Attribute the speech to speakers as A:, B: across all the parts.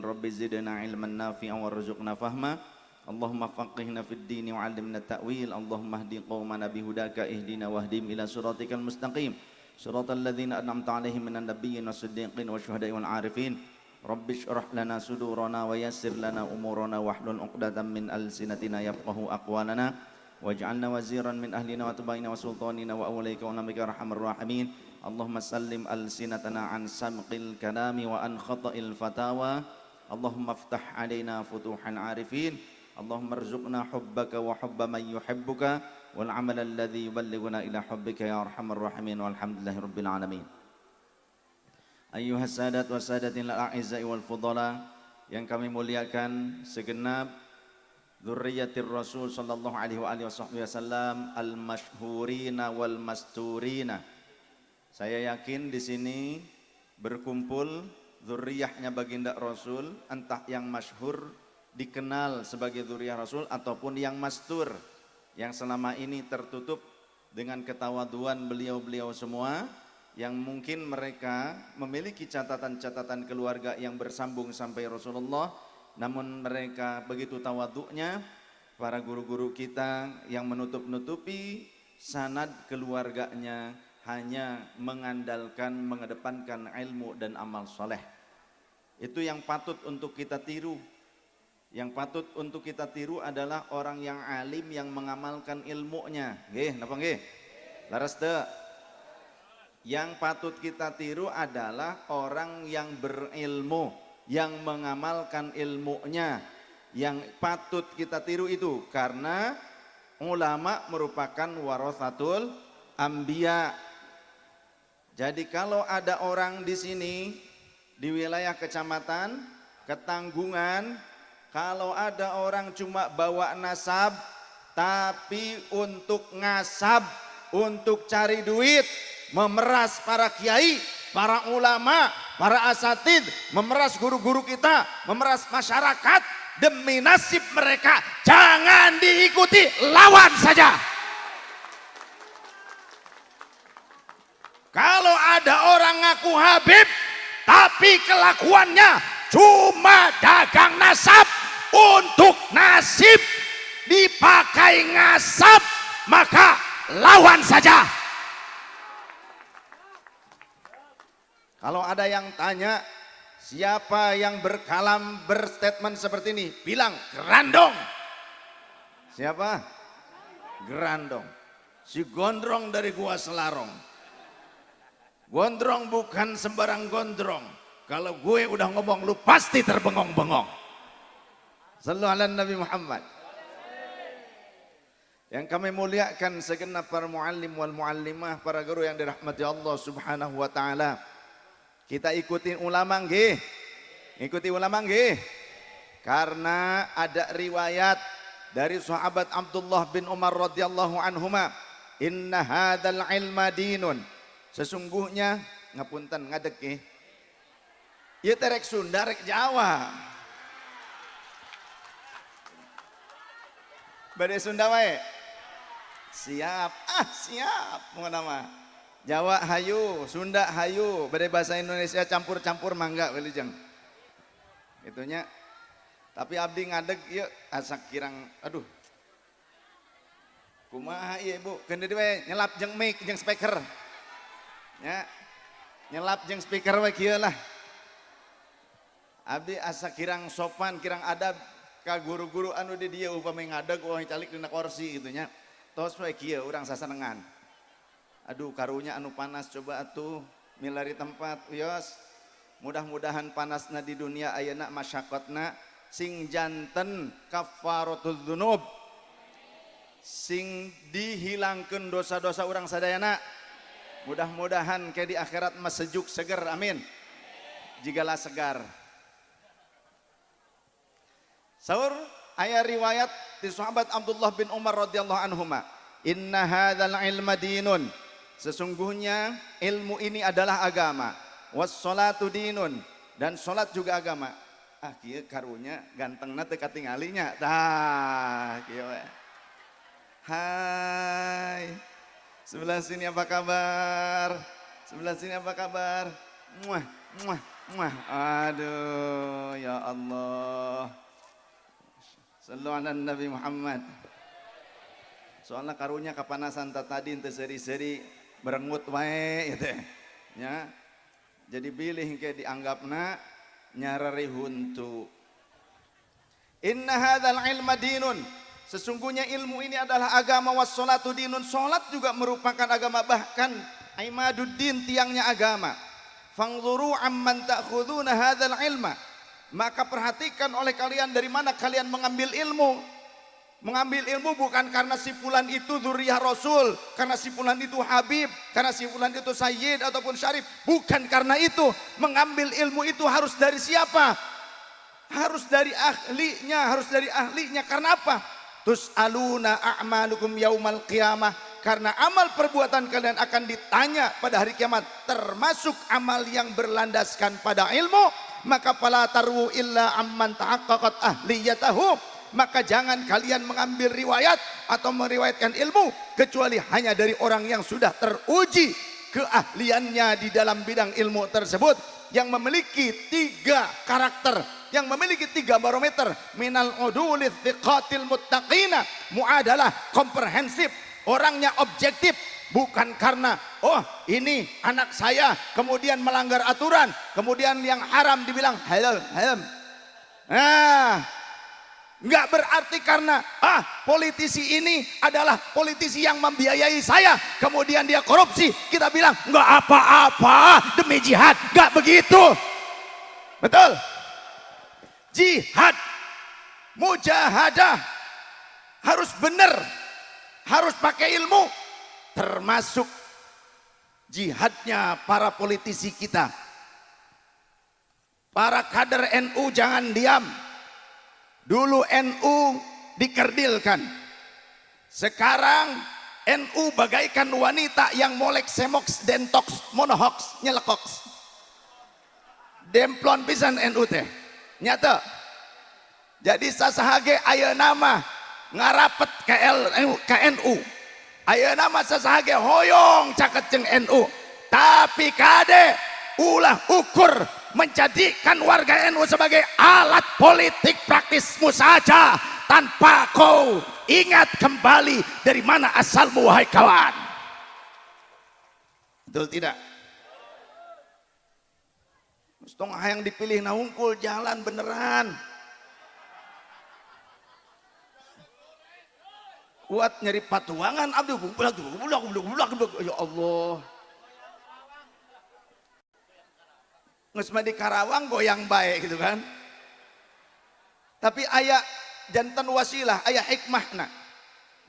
A: Rabbi zidna ilman nafi'an warzuqna fahma. Allahumma faqihna fid dini wa 'allimna ta'wil. Allahumma hdi qaumana bihudaka ihdina wahdim ila siratikal mustaqim. Siratal ladzina an'amta 'alaihim minan nabiyyin was-siddiqin wasyuhada'i wal 'arifin. Rabbi shrah lana sudurana wa yassir lana umurana wahlul 'uqdatam min alsinatina yafqahu aqwalana. Waj'alna waziran min ahlina wa tabaina wa sultanina wa awlaika wa namika arhamar rahimin. Allahumma sallim alsinatana an samqil kalami wa an khata'il fatawa. Allahumma aftah 'alaina futuhan 'arifin. Allahumma rzuqna hubbaka wa hubba man yuhibbuka wal 'amala alladhi yuballighuna ila hubbika ya arhamar rahimin walhamdulillahi rabbil alamin. Ayyuhas sadat wa sadatil a'izza'i wal fudala, yang kami muliakan segenap dzurriyyatir Rasul sallallahu alaihi wa alihi wasallam al-masyhurina wal masturina. Saya yakin di sini berkumpul dzurriyyahnya baginda Rasul, entah yang masyhur dikenal sebagai dzurriyyah Rasul ataupun yang mastur, yang selama ini tertutup dengan ketawaduan beliau-beliau semua, yang mungkin mereka memiliki catatan-catatan keluarga yang bersambung sampai Rasulullah, namun mereka begitu tawaduknya, para guru-guru kita yang menutup-nutupi sanad keluarganya hanya mengandalkan, mengedepankan ilmu dan amal soleh. Itu yang patut untuk kita tiru. Yang patut untuk kita tiru adalah orang yang alim yang mengamalkan ilmunya. Nggih, napa nggih? Laras teu? Yang patut kita tiru adalah orang yang berilmu, yang mengamalkan ilmunya. Yang patut kita tiru itu, karena ulama merupakan warasatul anbiya. Jadi kalau ada orang di sini, di wilayah kecamatan, Ketanggungan, kalau ada orang cuma bawa nasab, tapi untuk ngasab, untuk cari duit, memeras para kiai, para ulama, para asatid, memeras guru-guru kita, memeras masyarakat demi nasib mereka, jangan diikuti, lawan saja. Kalau ada orang ngaku Habib, tapi kelakuannya cuma dagang nasab, untuk nasib dipakai ngasab, maka lawan saja. Kalau ada yang tanya siapa yang berkalam berstatement seperti ini, bilang Grandong. Siapa? Grandong, si gondrong dari Gua Selarong. Gondrong bukan sembarang gondrong. Kalau gue udah ngomong, lu pasti terbengong-bengong. Sallu ala Nabi Muhammad. Yang kami muliakan segenap para muallim wal muallimah, para guru yang dirahmati Allah subhanahu wa ta'ala. Kita ikuti ulama nggih? Ikuti ulama nggih? Karena ada riwayat dari sahabat Abdullah bin Umar radhiyallahu anhuma, inna hadzal ilma dinun. Sesungguhnya, ngapunten ngadeg nggih. Ieu teh rek Sunda rek Jawa. Bade Sunda wae. Siap. Siap. Mau nama Jawa hayu, Sunda hayu, bade bahasa Indonesia campur-campur mangga wilujeng. Itunya. Tapi abdi ngadeg ieu asak kirang, aduh. Kumaha ieu Ibu? Keun we nyelap jeung mic jeung speaker. Ya. Nyelap jeung speaker we kieu lah. Abdi asa kirang sopan, kirang adab ka guru-guru anu di dieu upami ngadeg wah calik dina kursi gitu nya. Tos we kieu urang sasenengan. Aduh karunya anu panas, coba atuh milari tempat uyos. Mudah-mudahan panasna di dunia ayeuna masyaqatna sing janten kafaratul dzunub. Sing dihilangkeun dosa-dosa urang sadayana. Mudah-mudahan ke di akhirat mah sejuk seger, amin. Jigala segar. Saur aya riwayat di sahabat Abdullah bin Umar radhiyallahu anhuma, inna hadzal ilma dinun. Sesungguhnya ilmu ini adalah agama. Was salatu dinun, dan salat juga agama. Ah kieu karunya gantengna teu katingalinya. Tah kieu we. Hai. Sebelah sini apa kabar? Sebelah sini apa kabar? Muah, muah. Aduh, ya Allah. Sallu ala Nabi Muhammad. Soalnya karunya kapanasan tadi ente seri-seri berengut wae gitu ya. Jadi bilih ke dianggapna nyarari huntu. Inna hadzal ilma dinun. Sesungguhnya ilmu ini adalah agama, wassalatu dinun. Salat juga merupakan agama, bahkan imaduddin, tiangnya agama. Fangzuru amman ta'khuduna hadzal ilma. Maka perhatikan oleh kalian dari mana kalian mengambil ilmu. Mengambil ilmu bukan karena si fulan itu dzurriyyah Rasul, karena si fulan itu Habib, karena si fulan itu Sayyid ataupun Syarif. Bukan karena itu. Mengambil ilmu itu harus dari siapa? Harus dari ahlinya, harus dari ahlinya. Karena apa? Tus'aluna a'malukum yaumal qiyamah. Karena amal perbuatan kalian akan ditanya pada hari kiamat, termasuk amal yang berlandaskan pada ilmu. Maka fala tarwu illa amman tahaqqaqat ahliyatahu. Maka jangan kalian mengambil riwayat atau meriwayatkan ilmu kecuali hanya dari orang yang sudah teruji keahliannya di dalam bidang ilmu tersebut, yang memiliki 3 karakter, yang memiliki 3 barometer. Minal udulil thiqatil muttaqina, muadalah komprehensif, orangnya objektif. Bukan karena oh ini anak saya kemudian melanggar aturan, kemudian yang haram dibilang halal, halal. Nah, nggak berarti karena politisi ini adalah politisi yang membiayai saya, kemudian dia korupsi, kita bilang nggak apa-apa demi jihad. Nggak begitu, betul? Jihad, mujahadah harus benar, harus pakai ilmu. Termasuk jihadnya para politisi kita, para kader NU. Jangan diam. Dulu NU dikerdilkan, sekarang NU bagaikan wanita yang molek semoks, dentoks, monohoks, nyelekoks. Demplon pisan NU teh nyata. Jadi sasahage aya nama ngarapet ke NU, aya nama sasahage hoyong caket jeung NU. Tapi kade ulah ukur menjadikan warga NU sebagai alat politik praktismu saja, tanpa kau ingat kembali dari mana asalmu, wahai kawan. Betul tidak? Mustong hayang dipilih naungkul jalan beneran. Kuat nyari patuangan, aduh, ya Allah. Ngesma di Karawang goyang baik gitu kan. Tapi ayah jantan wasilah, ayah hikmahna.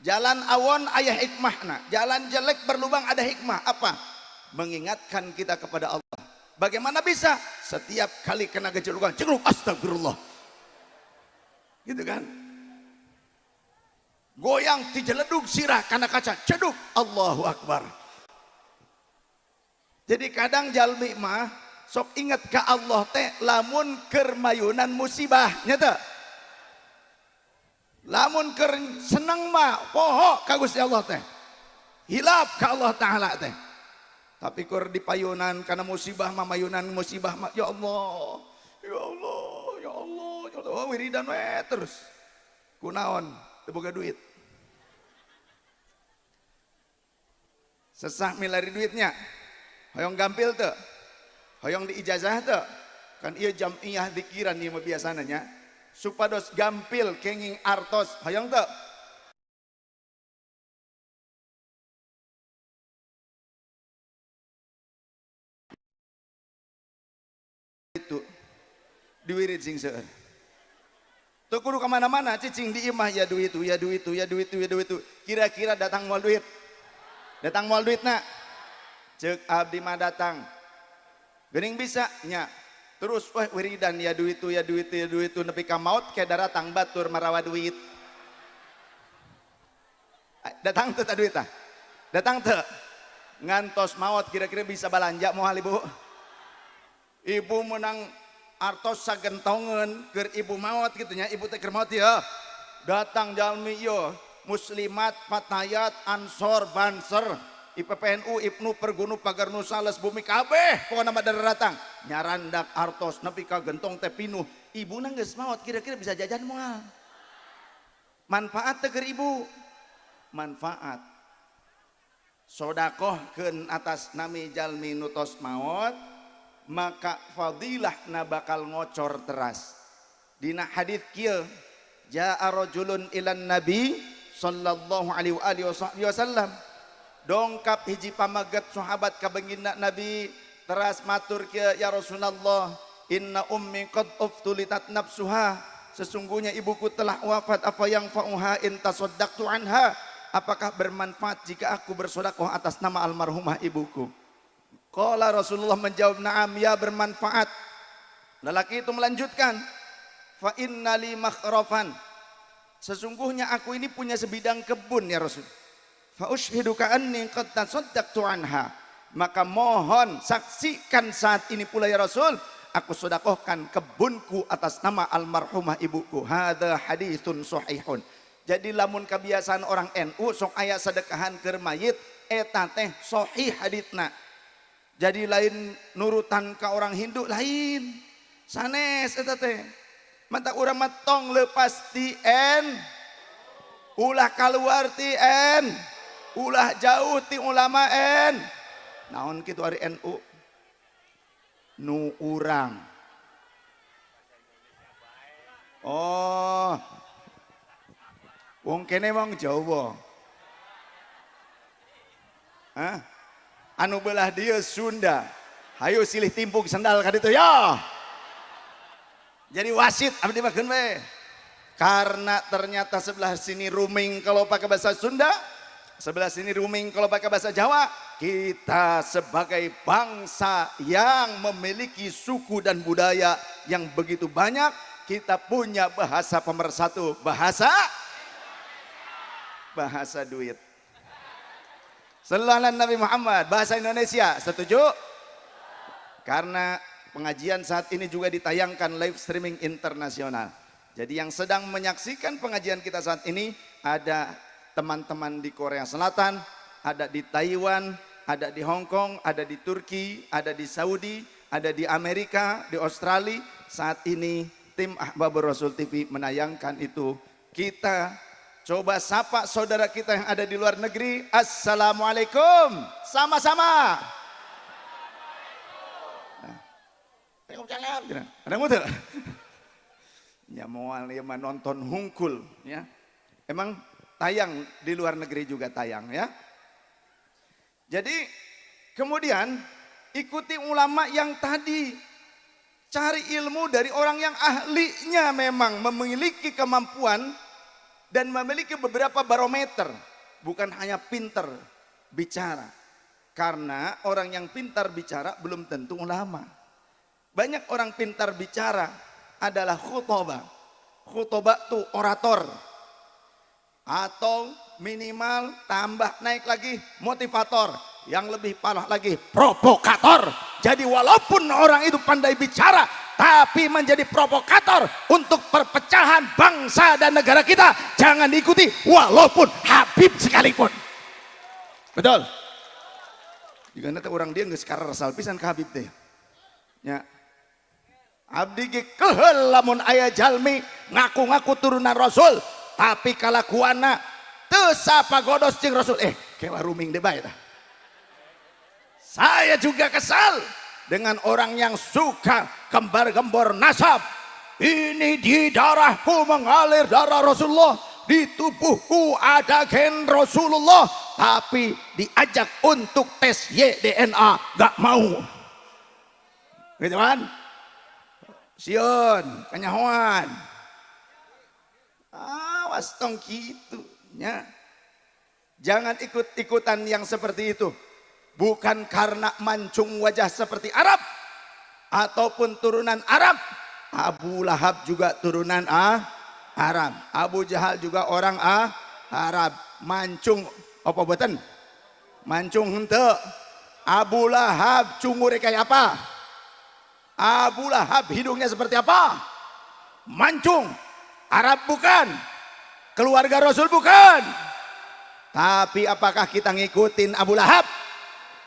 A: Jalan awon ayah hikmahna. Jalan jelek berlubang ada hikmah. Apa? Mengingatkan kita kepada Allah. Bagaimana bisa? Setiap kali kena gejolukan, cekluk, astagfirullah. Gitu kan. Goyang tijeledug sirah karena kaca, ceduk, Allahu Akbar. Jadi kadang jalmi mah sok inget ke Allah teh lamun keur mayunan musibah nyata. Lamun keur seneng mah poho ka Gusti Allah teh. Hilap ka Allah taala teh. Tapi keur dipayunan karena musibah mah, mayunan musibah mah, ya Allah. Ya Allah, ya Allah, ya Allah. Oh, wiridan we terus. Kunaon? Teu boga duit. Sesah milari duitnya. Hoyong gampil tuh. Hoyong diijazah tuh. Kan iya jam'iyah dikiran ieu mah biasana nya. Supados gampil kenging artos. Hoyong tuh. Itu diwirid sing seueur. Tuh kudu kemana-mana cicing di imah, ya duit itu, ya duit itu, ya duit itu, ya duit itu. Kira-kira datang moal duit. Datang moal duit nak. Cek abdi mah datang. Geuning bisa nya. Terus wah wiridan ya duit itu, ya duit itu, ya duit itu, nepi ka maut ke daratang batur marawa duit. Datang teu duit tah. Datang teu. Ngantos maut kira-kira bisa balanja moal ibu. Ibu menang artos sagentongen keur ibu maut gitunya, ibu teh keur maut ya. Datang jalmi yo muslimat, fatayat, ansor, banser, IPPNU, IPNU, Pergunu, Pagarnu, Sales, Bumi kabeh pokoknya nama datang nyarandak artos nepi ka gentong teh pinuh ibu geus maot kira-kira bisa jajan moal manfaat teh keur ibu manfaat sodakohkeun atas nami jalmi nutos maot maka fadilah na bakal ngocor teras dina hadits kieu jaa rajulun ilan nabi sallallahu alaihi wasallam dongkap hiji pamaget sahabat ka beunginna nabi teras matur kieu ya Rasulullah inna ummi qad uftulitat nafsuha sesungguhnya ibuku telah wafat apa yang fa'uha in tasaddaqtu anha apakah bermanfaat jika aku bersedekah atas nama almarhumah ibuku qala Rasulullah menjawab na'am ya bermanfaat lelaki itu melanjutkan fa innali makhrafan sesungguhnya aku ini punya sebidang kebun ya Rasul fa ushhiduka anni qad tasaddaqtu anha maka mohon saksikan saat ini pula ya Rasul aku sedekahkan kebunku atas nama almarhumah ibuku hadza haditsun sahihun jadi lamun kebiasaan orang NU sok aya sedekahan keur mayit eta teh sahih haditsna jadi lain nurutan ka orang Hindu lain sanes eta teh mata urang mah tong leupas ti ulah kaluar ti ulah jauh ti ulama naon kitu ari NU nu urang oh wong kene wong Jawa anu belah dieu Sunda hayu silih timpuk sendal ka ditu ya jadi wasit abdi makeun we karena ternyata sebelah sini ruming kalau pakai bahasa Sunda sebelah sini ruming kalau pakai bahasa Jawa kita sebagai bangsa yang memiliki suku dan budaya yang begitu banyak kita punya bahasa pemersatu bahasa duit sallallahu Nabi Muhammad bahasa Indonesia setuju karena pengajian saat ini juga ditayangkan live streaming internasional jadi yang sedang menyaksikan pengajian kita saat ini ada teman-teman di Korea Selatan, ada di Taiwan, ada di Hong Kong, ada di Turki, ada di Saudi, ada di Amerika, di Australia. Saat ini tim Ahbabur Rasul TV menayangkan itu. Kita coba sapa saudara kita yang ada di luar negeri. Assalamualaikum. Sama-sama. Ada muter? Ya moal ya nonton hungkul ya. Emang tayang di luar negeri juga tayang ya. Jadi kemudian ikuti ulama yang tadi cari ilmu dari orang yang ahlinya memang memiliki kemampuan dan memiliki beberapa barometer, bukan hanya pinter bicara. Karena orang yang pintar bicara belum tentu ulama. Banyak orang pintar bicara adalah khutbah. Khutbah itu orator. Atau minimal tambah naik lagi motivator. Yang lebih parah lagi provokator. Jadi walaupun orang itu pandai bicara, tapi menjadi provokator untuk perpecahan bangsa dan negara kita, jangan diikuti walaupun Habib sekalipun. Betul? Jika nanti orang dia nggak sekarang rasal pisan ke Habib teh. Ya. Abdi ge keheul lamun aya jalmi ngaku-ngaku turunan Rasul tapi kalakuanna teu sapagodos jeung Rasul kewa ruming deui bae tah. Saya juga kesal dengan orang yang suka gembar-gembor nasab. Ini di darahku mengalir darah Rasulullah, di tubuhku ada gen Rasulullah, tapi diajak untuk tes YDNA gak mau. Gitu kan? Sion, kanyahoan. Awas tong gitu nya. Jangan ikut-ikutan yang seperti itu. Bukan karena mancung wajah seperti Arab ataupun turunan Arab. Abu Lahab juga turunan Arab. Abu Jahal juga orang Arab. Mancung apa boten? Mancung henteu. Abu Lahab cungure kayak apa? Abu Lahab hidungnya seperti apa? Mancung. Arab bukan. Keluarga Rasul bukan.
B: Tapi apakah kita ngikutin Abu Lahab?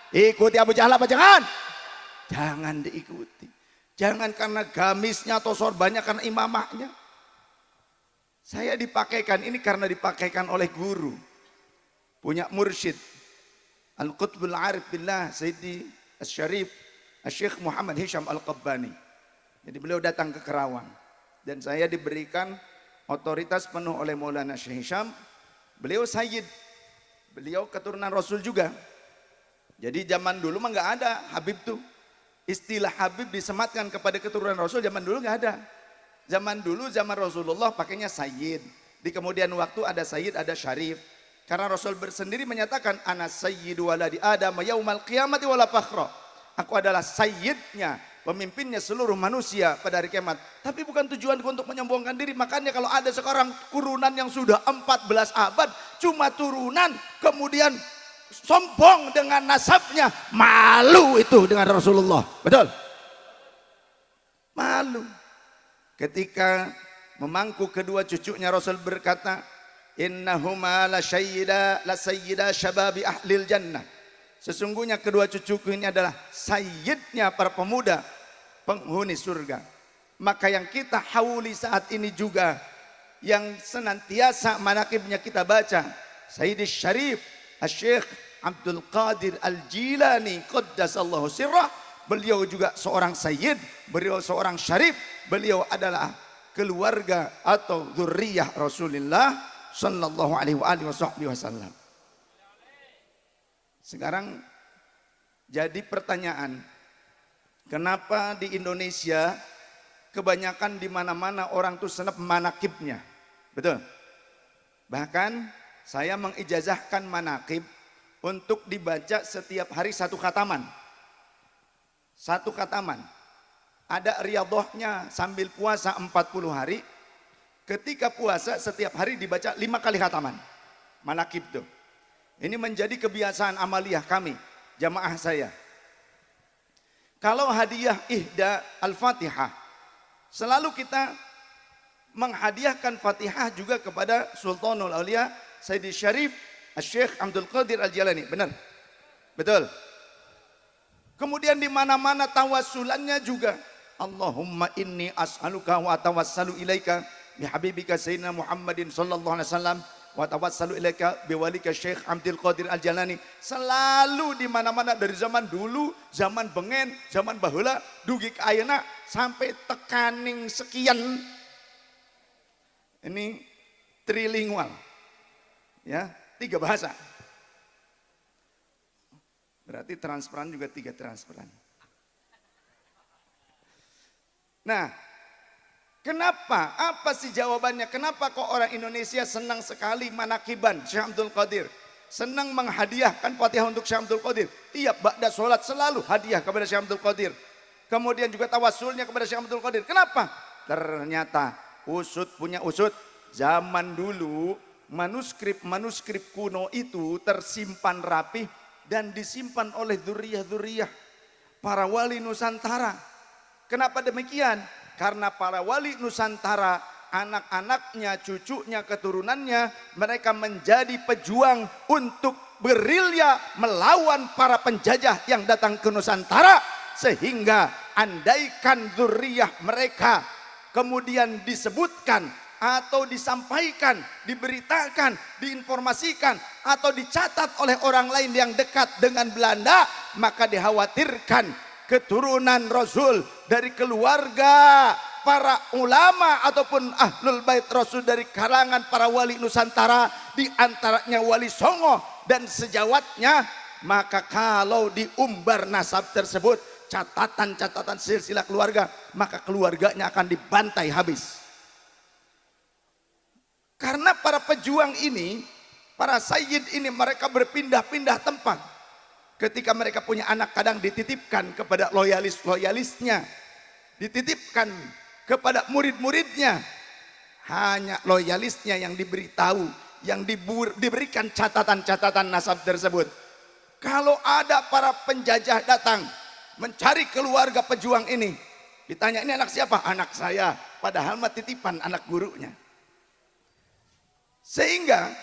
B: Ikuti Abu Jahal apa jangan? Jangan diikuti. Jangan karena gamisnya atau sorbannya, karena imamahnya. Saya dipakaikan ini karena dipakaikan oleh guru. Punya mursyid. Al-Qutbul Arif Billah Sayyidi Al-Syarif Al-Syekh Muhammad Hisham Al-Qabbani. Jadi beliau datang ke Kerawang. Dan saya diberikan otoritas penuh oleh Maulana Syekh Hisham. Beliau Sayyid. Beliau keturunan Rasul juga. Jadi zaman dulu mah nggak ada Habib tuh. Istilah Habib disematkan kepada keturunan Rasul zaman dulu nggak ada. Zaman dulu zaman Rasulullah pakainya Sayyid. Di kemudian waktu ada Sayyid, ada Syarif. Karena Rasul bersendiri menyatakan ana sayyidu waladi Adam yaumal qiyamati wala fakhra. Aku adalah sayyidnya, pemimpinnya seluruh manusia pada hari kiamat. Tapi bukan tujuanku untuk menyombongkan diri. Makanya kalau ada sekarang turunan yang sudah 14 abad cuma turunan kemudian sombong dengan nasabnya, malu itu dengan Rasulullah. Betul? Malu. Ketika memangku kedua cucunya Rasul berkata, innahuma la sayyida syababi ahlil jannah. Sesungguhnya kedua cucuku ini adalah sayyidnya para pemuda penghuni surga. Maka yang kita hauli saat ini juga, yang senantiasa manakibnya kita baca, Sayyidi Syarif Al-Syekh Abdul Qadir Al-Jilani Qaddasallahu sirrah. Beliau juga seorang sayyid, beliau seorang syarif, beliau adalah keluarga atau dzurriyyah Rasulullah sallallahu alaihi wasallam. Sekarang jadi pertanyaan, kenapa di Indonesia kebanyakan di mana-mana orang tuh senep manakibnya? Betul? Bahkan saya mengijazahkan manakib untuk dibaca setiap hari satu khataman. Satu khataman. Ada riyadhahnya sambil puasa 40 hari. Ketika puasa setiap hari dibaca 5 kali khataman. Manakib tuh. Ini menjadi kebiasaan amaliyah kami, jamaah saya. Kalau hadiah ihda al-Fatihah, selalu kita menghadiahkan Fatihah juga kepada Sultanul Aulia Sayyidi Syarif Al-Syekh Abdul Qadir Al-Jilani. Benar? Betul. Kemudian di mana-mana tawassulannya juga. Allahumma inni as'aluka wa tawassalu ilaika bihabibika Sayyidina Muhammadin sallallahu alaihi wasallam wa tawassalu ilaika biwalika Syekh Abdul Qadir Al-Jalani. Selalu di mana-mana dari zaman dulu, zaman bengen, zaman baheula, dugi ka ayeuna sampai tekaning sekian. Ini trilingual. Ya, 3 bahasa. Berarti transparan juga 3 transparan. Nah, kenapa? Apa sih jawabannya? Kenapa kok orang Indonesia senang sekali manakiban Syekh Abdul Qadir? Senang menghadiahkan Fatihah untuk Syekh Abdul Qadir. Tiap ba'da sholat selalu hadiah kepada Syekh Abdul Qadir. Kemudian juga tawassulnya kepada Syekh Abdul Qadir. Kenapa? Ternyata usut punya usut. Zaman dulu manuskrip kuno itu tersimpan rapih dan disimpan oleh dzurriyyah para wali Nusantara. Kenapa demikian? Karena para wali Nusantara, anak-anaknya, cucunya, keturunannya, mereka menjadi pejuang untuk berilya melawan para penjajah yang datang ke Nusantara. Sehingga andaikan dzurriyyah mereka kemudian disebutkan atau disampaikan, diberitakan, diinformasikan atau dicatat oleh orang lain yang dekat dengan Belanda, maka dikhawatirkan keturunan Rasul dari keluarga para ulama ataupun ahlul bait Rasul dari kalangan para wali Nusantara, di antaranya Wali Songo dan sejawatnya, maka kalau diumbar nasab tersebut, catatan-catatan silsilah keluarga, maka keluarganya akan dibantai habis. Karena para pejuang ini, para sayyid ini, mereka berpindah-pindah tempat. Ketika mereka punya anak, kadang dititipkan kepada loyalis-loyalisnya, dititipkan kepada murid-muridnya. Hanya loyalisnya yang diberitahu, yang diberikan catatan-catatan nasab tersebut. Kalau ada para penjajah datang mencari keluarga pejuang ini, ditanya, ini anak siapa? Anak saya. Padahal mah titipan anak gurunya. Sehingga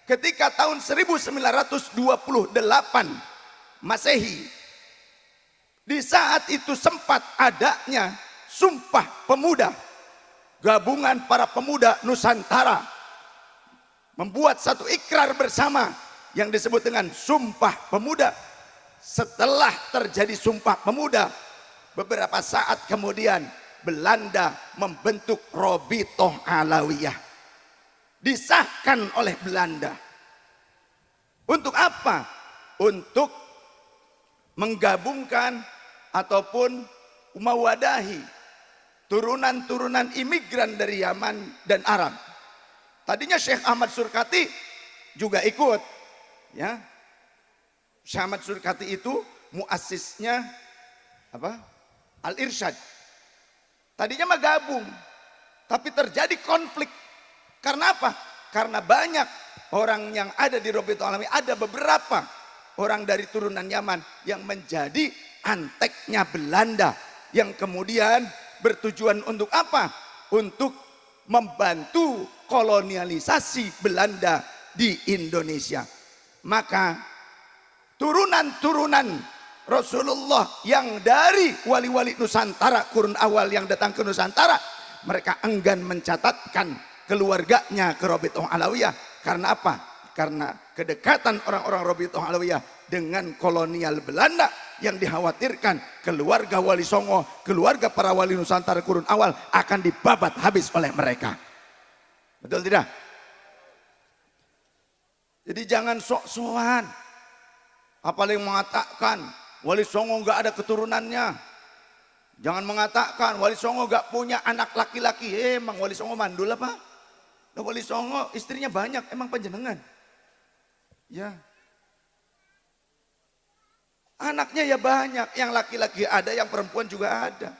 B: ketika tahun 1928 Masehi, di saat itu sempat adanya Sumpah Pemuda, gabungan para pemuda Nusantara membuat satu ikrar bersama yang disebut dengan Sumpah Pemuda. Setelah terjadi Sumpah Pemuda, beberapa saat kemudian Belanda membentuk Robitoh Alawiyah, disahkan oleh Belanda. Untuk apa? Untuk menggabungkan ataupun mewadahi turunan-turunan imigran dari Yaman dan Arab. Tadinya Syekh Ahmad Surkati juga ikut, ya. Syekh Ahmad Surkati itu muassisnya apa? Al-Irsyad. Tadinya mah gabung, tapi terjadi konflik. Karena apa? Karena banyak orang yang ada di Robitoh Alawiyah, ada beberapa orang dari turunan Yaman yang menjadi anteknya Belanda, yang kemudian bertujuan untuk apa? Untuk membantu kolonialisasi Belanda di Indonesia. Maka turunan-turunan Rasulullah yang dari wali-wali Nusantara, kurun awal yang datang ke Nusantara, mereka enggan mencatatkan keluarganya ke Robitoh Alawiyah. Karena apa? Karena kedekatan orang-orang Robitoh Alawiyah dengan kolonial Belanda, yang dikhawatirkan keluarga Wali Songo, keluarga para wali Nusantara kurun awal akan dibabat habis oleh mereka. Betul tidak? Jadi jangan sok-sokan, apalagi mengatakan Wali Songo nggak ada keturunannya. Jangan mengatakan Wali Songo nggak punya anak laki-laki. Emang Wali Songo mandul apa? Nah, Wali Songo istrinya banyak, emang panjenengan? Ya. Anaknya ya banyak, yang laki-laki ada, yang perempuan juga ada.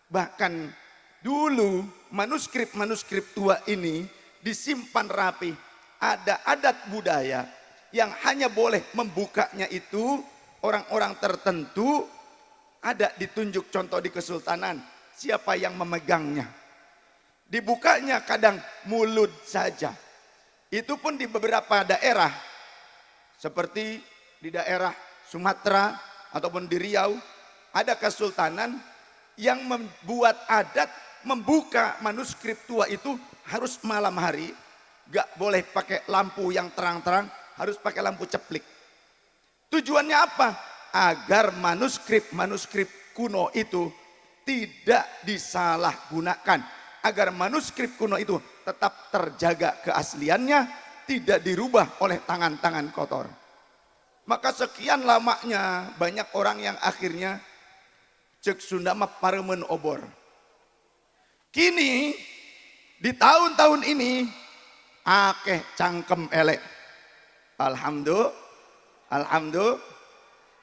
B: Bahkan dulu manuskrip-manuskrip tua ini disimpan rapi. Ada adat budaya yang hanya boleh membukanya itu orang-orang tertentu, ada ditunjuk contoh di kesultanan, siapa yang memegangnya. Dibukanya kadang mulut saja. Itu pun di beberapa daerah, seperti di daerah Sumatera ataupun di Riau, ada kesultanan yang membuat adat membuka manuskrip tua itu harus malam hari, gak boleh pakai lampu yang terang-terang, harus pakai lampu ceplik. Tujuannya apa? Agar manuskrip-manuskrip kuno itu tidak disalahgunakan. Agar manuskrip kuno itu tetap terjaga keasliannya, tidak dirubah oleh tangan-tangan kotor. Maka sekian lamanya banyak orang yang akhirnya cek Sunda mah paremen obor. Kini di tahun-tahun ini akeh cangkem elek. Alhamdulillah.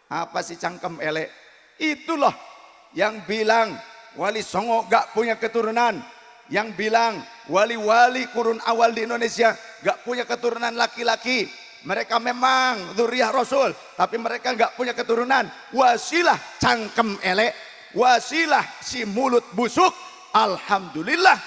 B: Apa sih cangkem elek? Itulah yang bilang Wali Songo gak punya keturunan, yang bilang wali-wali kurun awal di Indonesia gak punya keturunan laki-laki. Mereka memang dzurriyyah Rasul, tapi mereka gak punya keturunan. Wasilah cangkem elek, wasilah si mulut busuk. Alhamdulillah,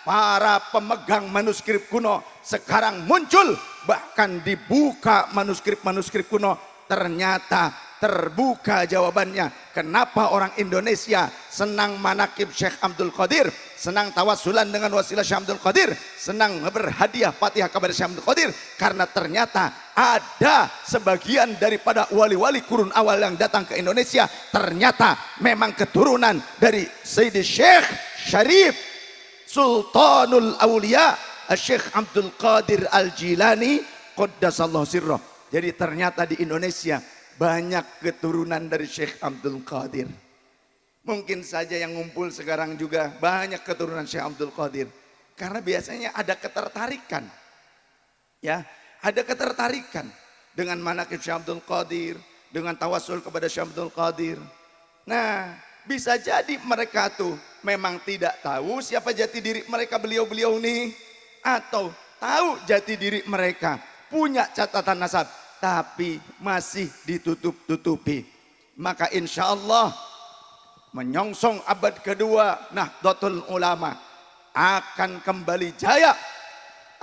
B: para pemegang manuskrip kuno sekarang muncul, bahkan dibuka manuskrip-manuskrip kuno, ternyata terbuka jawabannya. Kenapa orang Indonesia senang manakib Syekh Abdul Qadir, senang tawasulan dengan wasilah Syekh Abdul Qadir, senang berhadiah Fatihah kepada Syekh Abdul Qadir? Karena ternyata ada sebagian daripada wali-wali kurun awal yang datang ke Indonesia ternyata memang keturunan dari Sayyidi Syekh Syarif Sultanul Aulia Syekh Abdul Qadir Al-Jilani Qaddasallahu sirrah. Jadi ternyata di Indonesia banyak keturunan dari Syekh Abdul Qadir. Mungkin saja yang ngumpul sekarang juga banyak keturunan Syekh Abdul Qadir. Karena biasanya ada ketertarikan. Ya, ada ketertarikan dengan manaqib Syekh Abdul Qadir, dengan tawasul kepada Syekh Abdul Qadir. Nah, bisa jadi mereka tuh memang tidak tahu siapa jati diri mereka, beliau-beliau nih, atau tahu jati diri mereka, punya catatan nasab, tapi masih ditutup-tutupi. Maka insya Allah menyongsong abad kedua Nahdlatul Ulama akan kembali jaya,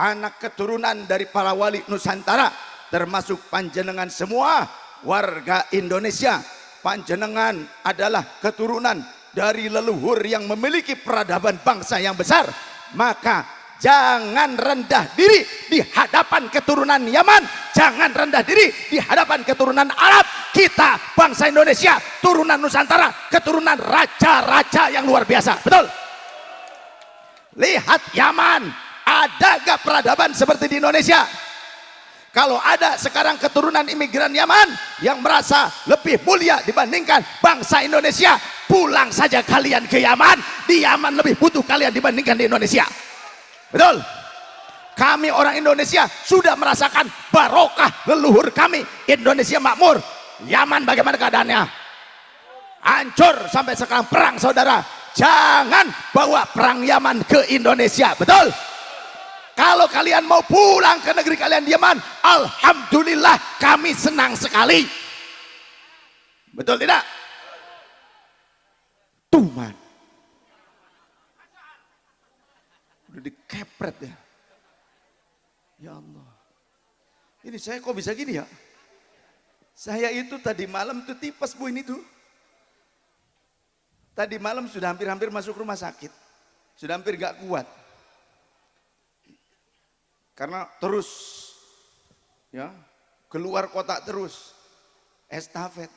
B: anak keturunan dari para wali Nusantara, termasuk panjenengan semua warga Indonesia. Panjenengan adalah keturunan dari leluhur yang memiliki peradaban bangsa yang besar. Maka jangan rendah diri di hadapan keturunan Yaman, jangan rendah diri di hadapan keturunan Arab. Kita bangsa Indonesia, turunan Nusantara, keturunan raja-raja yang luar biasa. Betul? Lihat Yaman, ada gak peradaban seperti di Indonesia? Kalau ada sekarang keturunan imigran Yaman yang merasa lebih mulia dibandingkan bangsa Indonesia, pulang saja kalian ke Yaman. Di Yaman lebih butuh kalian dibandingkan di Indonesia. Betul? Kami orang Indonesia sudah merasakan barokah leluhur kami. Indonesia makmur. Yaman bagaimana keadaannya? Hancur sampai sekarang perang, saudara. Jangan bawa perang Yaman ke Indonesia. Betul? Kalau kalian mau pulang ke negeri kalian di Yaman, alhamdulillah kami senang sekali. Betul tidak? Tuman. Udah dikepret ya. Ya Allah. Ini saya kok bisa gini ya? Saya itu tadi malam tuh tipes Bu ini tuh. Tadi malam sudah hampir-hampir masuk rumah sakit. Sudah hampir gak kuat. Karena terus ya keluar kota terus estafet.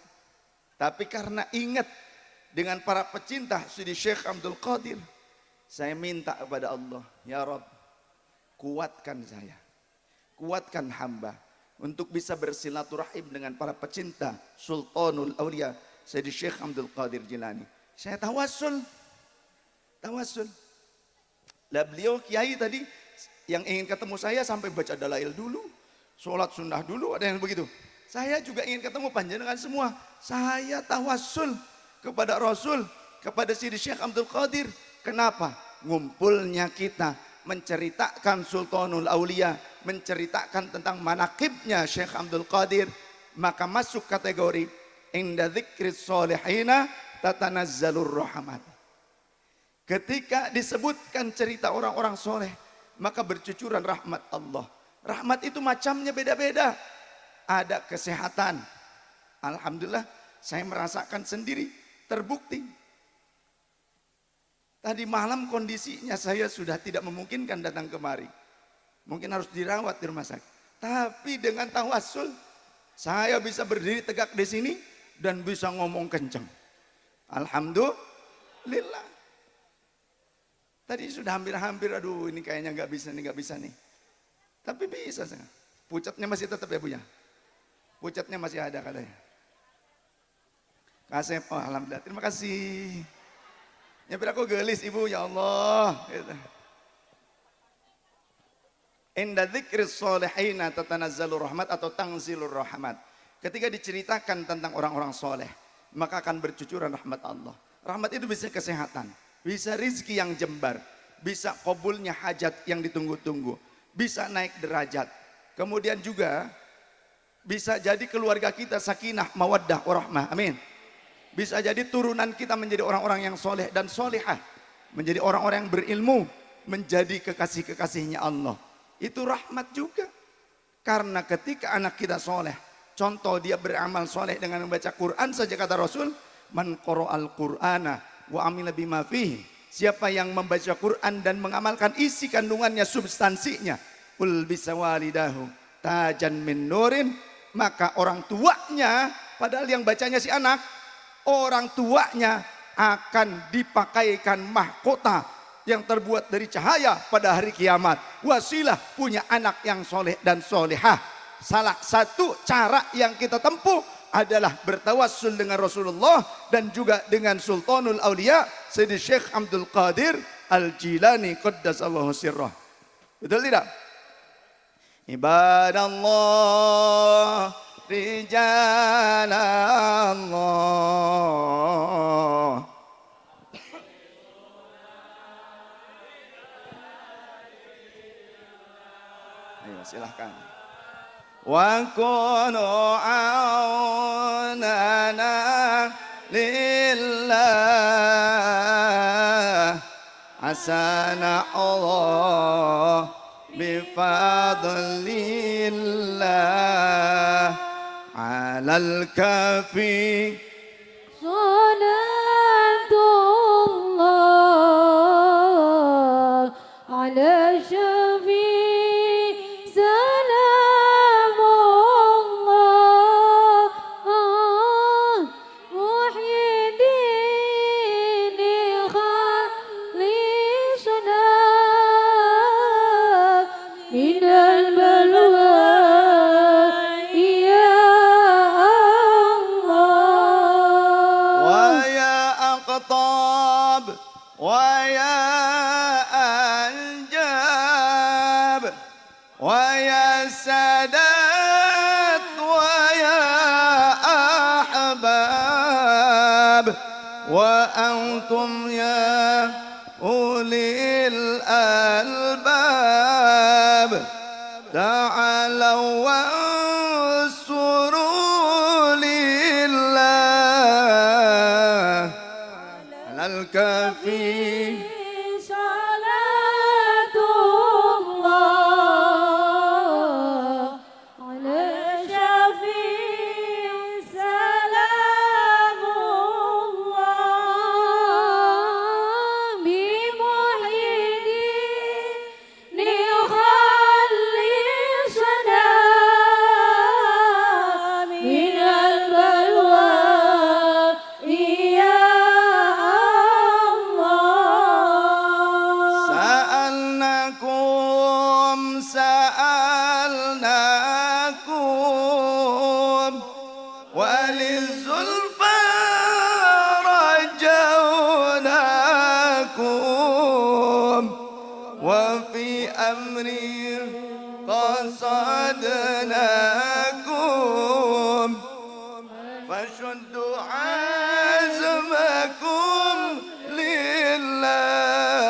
B: Tapi karena ingat dengan para pecinta Sidi Syekh Abdul Qadir, saya minta kepada Allah, ya Rabb, kuatkan saya, kuatkan hamba untuk bisa bersilaturahim dengan para pecinta Sultanul Aulia Sidi Syekh Abdul Qadir Jilani. Saya tawassul. Lah beliau kiai tadi yang ingin ketemu saya sampai baca dalail dulu, sholat sunnah dulu, ada yang begitu. Saya juga ingin ketemu panjenengan semua. Saya tawassul kepada Rasul, kepada Sidi Syekh Abdul Qadir. Kenapa? Ngumpulnya kita menceritakan Sultanul Aulia, menceritakan tentang manaqibnya Syekh Abdul Qadir, maka masuk kategori inda dzikris sholihina tatanazzalur rahmat. Ketika disebutkan cerita orang-orang soleh, maka bercucuran rahmat Allah. Rahmat itu macamnya beda-beda. Ada kesehatan. Alhamdulillah saya merasakan sendiri, terbukti. Tadi malam kondisinya saya sudah tidak memungkinkan datang kemari. Mungkin harus dirawat di rumah sakit. Tapi dengan tawassul, saya bisa berdiri tegak di sini dan bisa ngomong kencang. Alhamdulillah. Tadi sudah hampir-hampir, aduh ini kayaknya nggak bisa nih. Tapi bisa. Pucatnya masih tetap ya Bu ya? Pucatnya masih ada katanya. Kasih, oh alhamdulillah, terima kasih. Nyamper aku gelis Ibu, ya Allah. Gitu. Inda dzikris sholihina tatanazzalur rahmat atau tangzilur rahmat. Ketika diceritakan tentang orang-orang soleh, maka akan bercucuran rahmat Allah. Rahmat itu bisa kesehatan, bisa rizki yang jembar, bisa qabulnya hajat yang ditunggu-tunggu, bisa naik derajat. Kemudian juga bisa jadi keluarga kita sakinah, mawaddah, warahmah. Amin. Bisa jadi turunan kita menjadi orang-orang yang soleh dan solehah, menjadi orang-orang yang berilmu, menjadi kekasih-kekasihnya Allah. Itu rahmat juga. Karena ketika anak kita soleh, contoh dia beramal soleh dengan membaca Quran saja, kata Rasul, man qara'al Qur'ana wa amila bima fihi. Siapa yang membaca Quran dan mengamalkan isi kandungannya, substansinya, ul bisawalidahu tajan min nurin, maka orang tuanya, padahal yang bacanya si anak, orang tuanya akan dipakaikan mahkota yang terbuat dari cahaya pada hari kiamat. Wasilah punya anak yang soleh dan solehah. Salah satu cara yang kita tempuh adalah bertawassul dengan Rasulullah dan juga dengan Sultanul Aulia Sayyidi Syekh Abdul Qadir Al-Jilani qaddasallahu sirrah. Betul tidak? Ibadallah rijalallah. Ayo silahkan. Wa kunu aunana lillah asana Allah بفضل الله على الكافي
C: صلاة الله على شفيع سلام الله محيي الدين خالصنا من البلوى يا الله
B: ويا أقطاب ويا أنجاب ويا سادات ويا أحباب وأنتم يا أولي الألباب تعالوا وانصروا لله على الكافي
C: صلاة الله على شفيع سلام الله بمحيي الدين خلصنا من البلوى يا الله
B: سألناكم وللزلفى رجوناكم وفي أمري قصدناكم فشدوا عزمكم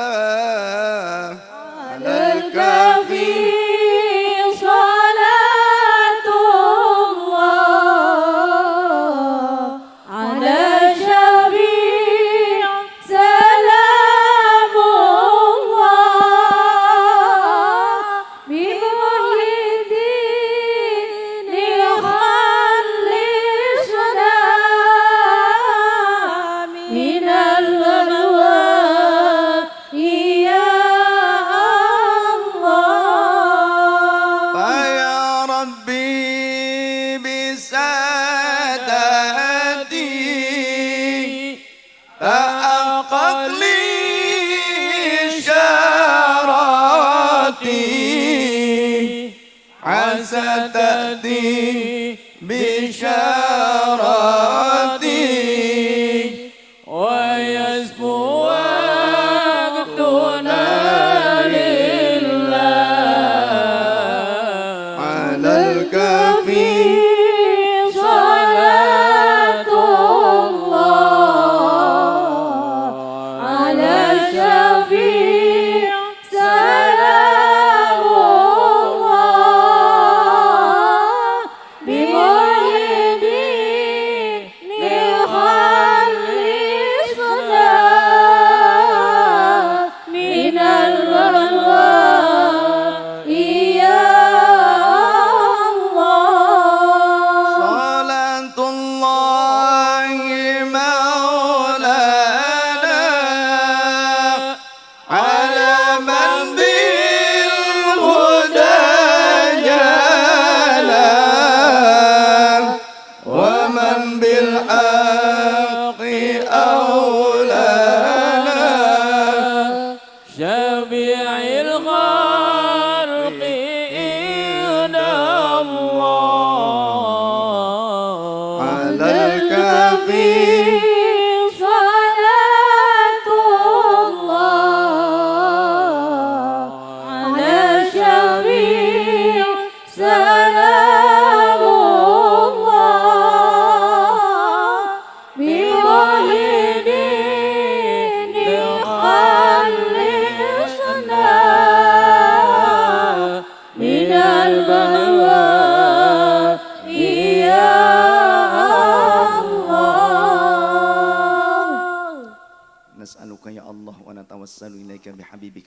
B: لله على الكافي
C: صلاة الله على شفيع سلام الله بمحيي الدين خلصنا من البلوى يا الله
B: فيا ربي بسادتي تحقق لي شاراتي عسى تأتي بشاراتي ويسمو وقتنا لله على الكافي
C: صلاة الله على شفيع سلام الله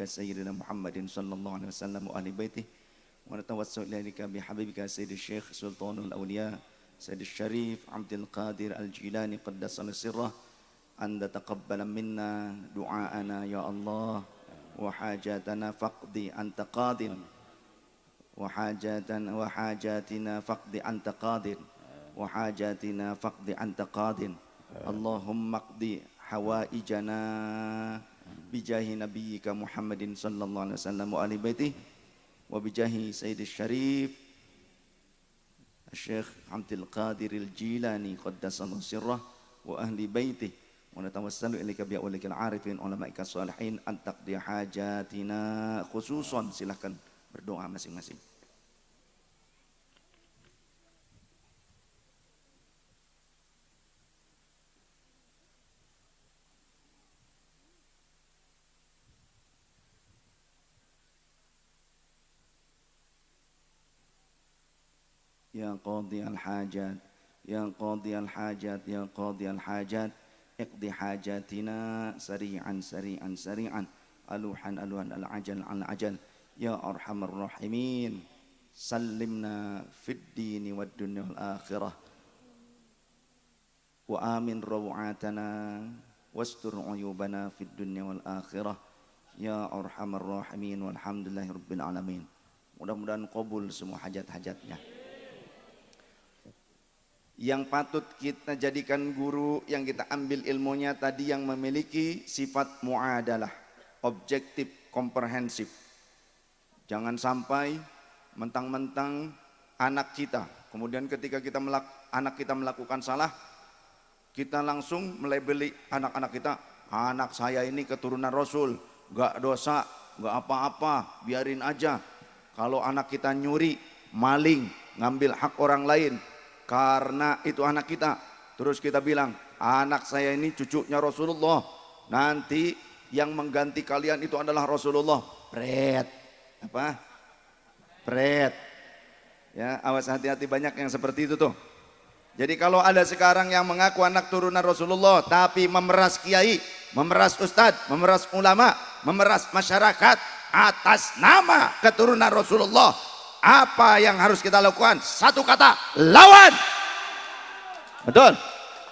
B: سيدنا محمد صلى الله عليه وسلم وآل بيته ونتوسل إليك بحبيبك سيد الشيخ سلطان الأولياء سيد الشريف عبد القادر الجيلاني قدس سره أن تتقبل منا دعاءنا يا الله وحاجاتنا فاقضي أنت قادر وحاجاتنا فاقضي أنت قادر وحاجاتنا فاقضي أنت قادر اللهم اقضي حوائجنا بجاه نبيك محمد صلى الله عليه وسلم وآل بيته وبجاه سيد الشريف الشيخ عبد القادر الجيلاني قدس سره وأهل بيته ونتوسل إليك بأولئك العارفين علمائك الصالحين أن تقضي حاجاتنا خصوصا. Silahkan berdoa masing-masing. Ya qadhi al-hajat, ya qadhi al-hajat, ya qadhi al-hajat, iqdi hajatina sari'an sari'an sari'an, aluhan aluhan al-ajal al-ajal, ya arhamar rahimin, sallimna fid dini wad dunya wal akhirah, wa amin rawatana, wastur uyubana fid dunya wal akhirah, ya arhamar rahimin, walhamdulillahi rabbil alamin. Mudah-mudahan qabul semua hajat-hajatnya. Yang patut kita jadikan guru, yang kita ambil ilmunya tadi yang memiliki sifat muadalah, objektif, komprehensif. Jangan sampai mentang-mentang anak kita, kemudian ketika anak kita melakukan salah, kita langsung melabeli anak-anak kita, anak saya ini keturunan Rasul, gak dosa, gak apa-apa, biarin aja. Kalau anak kita nyuri, maling, ngambil hak orang lain, karena itu anak kita, terus kita bilang anak saya ini cucunya Rasulullah, nanti yang mengganti kalian itu adalah Rasulullah. Pret, apa? Pret. Ya, awas hati-hati, banyak yang seperti itu tuh. Jadi kalau ada sekarang yang mengaku anak turunan Rasulullah tapi memeras kiai, memeras ustadz, memeras ulama, memeras masyarakat atas nama keturunan Rasulullah, apa yang harus kita lakukan? Satu kata, lawan. Betul?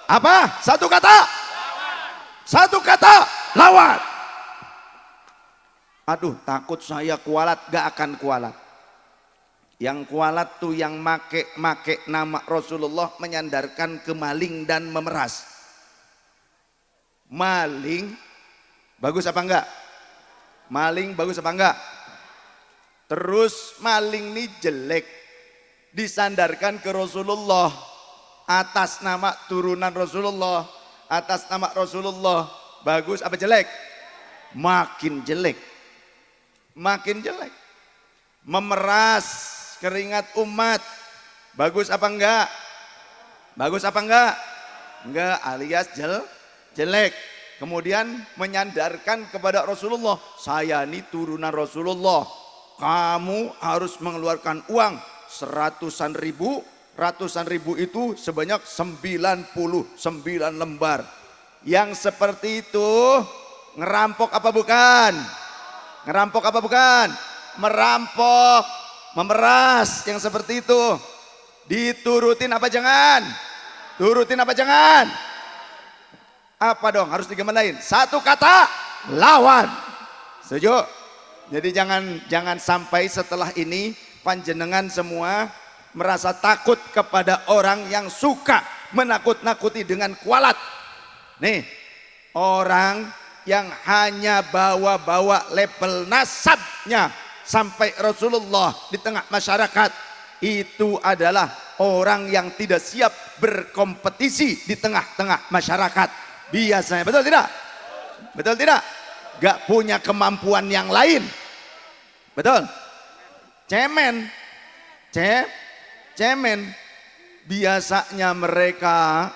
B: Apa? Satu kata. Satu kata, lawan. Aduh, takut saya kualat, gak akan kualat. Yang kualat tuh yang make nama Rasulullah menyandarkan ke maling dan memeras. Maling bagus apa enggak? Maling bagus apa enggak? Terus maling ini jelek, disandarkan ke Rasulullah atas nama turunan Rasulullah, atas nama Rasulullah, bagus apa jelek? Makin jelek, makin jelek. Memeras keringat umat, bagus apa enggak? Bagus apa enggak? Enggak, alias jelek. Kemudian menyandarkan kepada Rasulullah, saya ini turunan Rasulullah, kamu harus mengeluarkan uang ratusan ribu itu sebanyak 99 lembar. Yang seperti itu ngerampok apa bukan? Ngerampok apa bukan? Merampok, memeras. Yang seperti itu diturutin apa jangan? Turutin apa jangan? Apa dong harus digimanain? Satu kata, lawan. Setuju? Jadi jangan sampai setelah ini panjenengan semua merasa takut kepada orang yang suka menakut-nakuti dengan kualat. Nih, orang yang hanya bawa-bawa label nasabnya sampai Rasulullah di tengah masyarakat, itu adalah orang yang tidak siap berkompetisi di tengah-tengah masyarakat. Biasanya, betul tidak? Betul tidak? Gak punya kemampuan yang lain. Betul? Cemen. Cemen. Biasanya mereka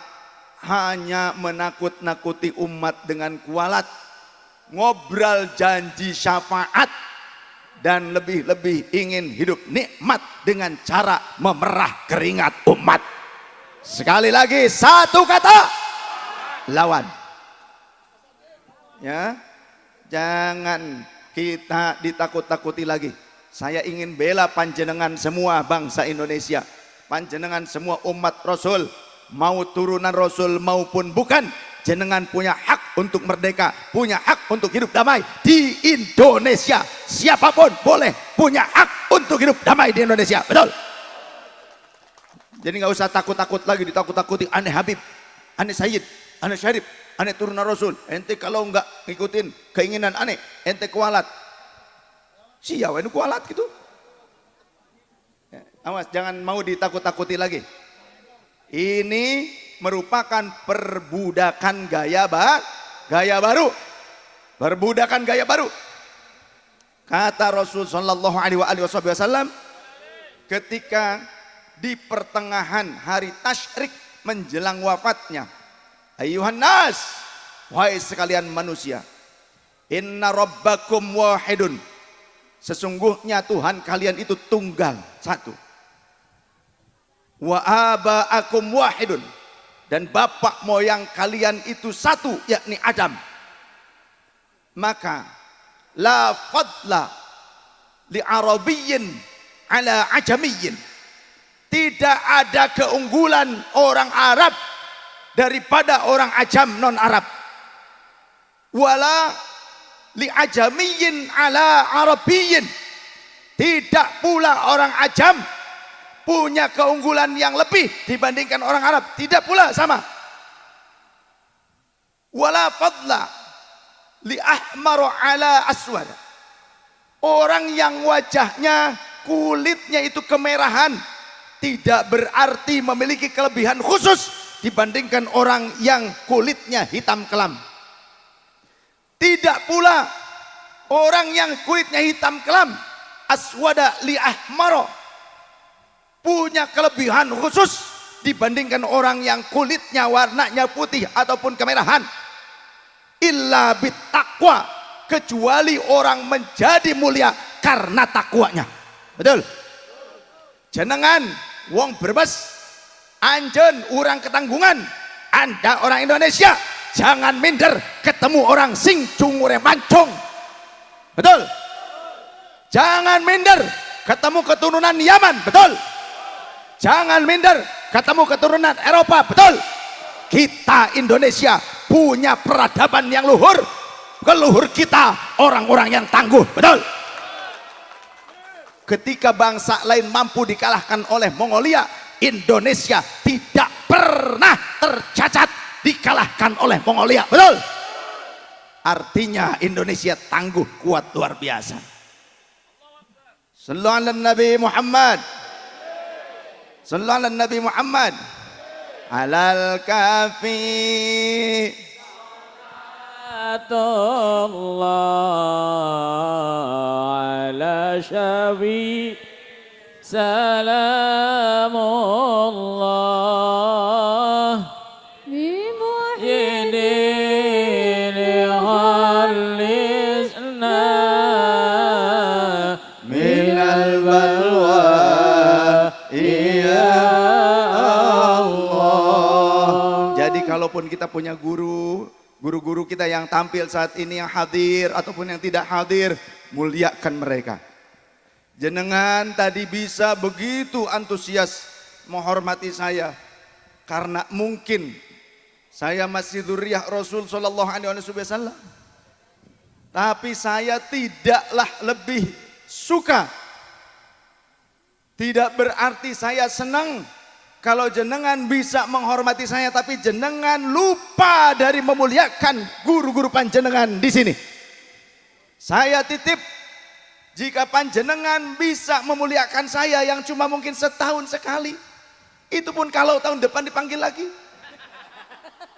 B: hanya menakut-nakuti umat dengan kualat, ngobrol janji syafaat, dan lebih-lebih ingin hidup nikmat dengan cara memerah keringat umat. Sekali lagi, satu kata, lawan. Ya, jangan kita ditakut-takuti lagi. Saya ingin bela panjenengan semua bangsa Indonesia, panjenengan semua umat Rasul, mau turunan Rasul maupun bukan, jenengan punya hak untuk merdeka, punya hak untuk hidup damai di Indonesia. Siapapun boleh punya hak untuk hidup damai di Indonesia, betul? Jadi nggak usah takut-takut lagi, ditakut-takuti aneh Habib, aneh Sayyid, aneh Syarif, aneh turunan Rasul. Ente kalau nggak ngikutin keinginan aneh, ente kualat. Siapa ini kualat gitu? Ya, awas, jangan mau ditakut-takuti lagi. Ini merupakan perbudakan gaya baru. Perbudakan gaya baru. Kata Rasul sallallahu alaihi wasallam ketika di pertengahan hari tasyrik menjelang wafatnya, ayuhan nas, wahai sekalian manusia, inna rabbakum wahidun, sesungguhnya Tuhan kalian itu tunggal, satu. Wa aba'akum wahidun, dan bapak moyang kalian itu satu, yakni Adam. Maka la fadla li arabiyyin ala ajamiyyin, tidak ada keunggulan orang Arab daripada orang ajam non Arab. Wala li ajamiyyin ala arabiyyin, tidak pula orang ajam punya keunggulan yang lebih dibandingkan orang Arab, tidak pula sama. Wala fadla li ahmar ala aswad, orang yang wajahnya kulitnya itu kemerahan tidak berarti memiliki kelebihan khusus dibandingkan orang yang kulitnya hitam kelam. Tidak pula orang yang kulitnya hitam kelam, aswada li ahmaro, punya kelebihan khusus dibandingkan orang yang kulitnya warnanya putih ataupun kemerahan. Illa bittaqwa, kecuali orang menjadi mulia karena takwanya. Betul? Jenengan wong Brebes, anjen orang Ketanggungan, Anda orang Indonesia, jangan minder ketemu orang sing cungure mancung. Betul? Jangan minder ketemu keturunan Yaman. Betul? Jangan minder ketemu keturunan Eropa. Betul? Kita Indonesia punya peradaban yang luhur. Leluhur kita orang-orang yang tangguh. Betul? Ketika bangsa lain mampu dikalahkan oleh Mongolia, Indonesia tidak pernah tercacat dikalahkan oleh Mongolia. Betul? Artinya Indonesia tangguh, kuat, luar biasa. Sallu ala Nabi Muhammad, sallu ala Nabi Muhammad, alal kafi
C: Allah ala syafi salamullah bimuhyiddin khalisna
B: minal balwa ya Allah. Jadi kalaupun kita punya guru-guru kita yang tampil saat ini, yang hadir ataupun yang tidak hadir, muliakan mereka. Jenengan tadi bisa begitu antusias menghormati saya karena mungkin saya masih dzurriyyah Rasul sallallahu alaihi wasallam. Tapi saya tidaklah lebih suka, tidak berarti saya senang kalau jenengan bisa menghormati saya, tapi jenengan lupa dari memuliakan guru-guru panjenengan di sini. Saya titip, jika panjenengan bisa memuliakan saya yang cuma mungkin setahun sekali, itu pun kalau tahun depan dipanggil lagi.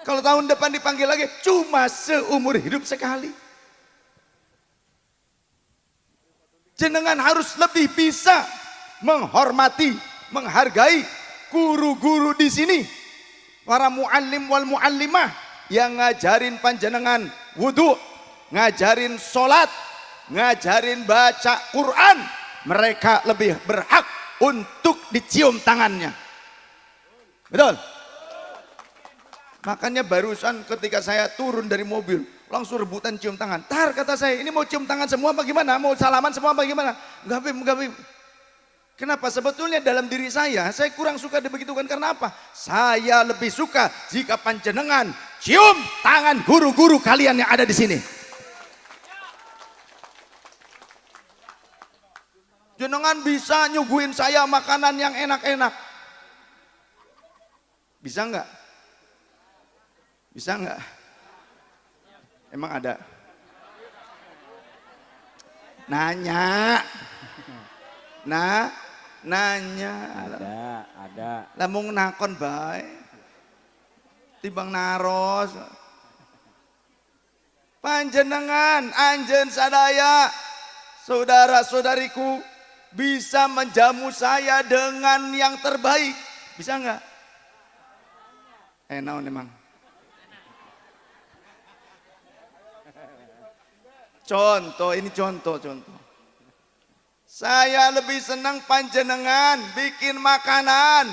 B: Kalau tahun depan dipanggil lagi, cuma seumur hidup sekali. Jenengan harus lebih bisa menghormati, menghargai guru-guru di sini, para muallim wal muallimah yang ngajarin panjenengan wudu, ngajarin sholat, ngajarin baca Quran. Mereka lebih berhak untuk dicium tangannya. Betul? Makanya barusan ketika saya turun dari mobil, langsung rebutan cium tangan. Tar, kata saya, ini mau cium tangan semua apa gimana? Mau salaman semua apa gimana? Enggak Habib. Kenapa? Sebetulnya dalam diri saya kurang suka dibegitukan. Karena apa? Saya lebih suka jika panjenengan cium tangan guru-guru kalian yang ada di sini. Jenengan bisa nyuguhin saya makanan yang enak-enak. Bisa enggak? Bisa enggak? Emang ada? Nanya. Nanya.
C: Ada.
B: Lamung nakon bae. Timbang naros. Panjenengan, anjen sadaya, saudara-saudariku bisa menjamu saya dengan yang terbaik. Bisa enggak? Naon emang. Contoh, ini contoh. Saya lebih senang panjenengan bikin makanan.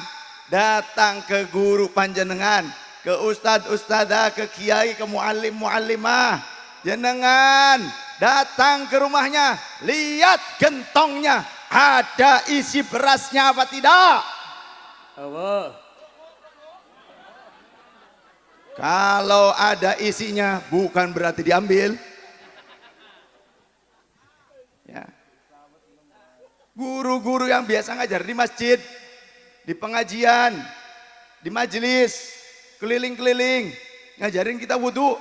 B: Datang ke guru panjenengan, ke ustad-ustadzah, ke kiai, ke muallim-muallimah. Jenengan datang ke rumahnya, lihat gentongnya, ada isi berasnya apa tidak?
C: Allah.
B: Kalau ada isinya bukan berarti diambil. Ya. Guru-guru yang biasa ngajar di masjid, di pengajian, di majelis, keliling-keliling, ngajarin kita wudhu,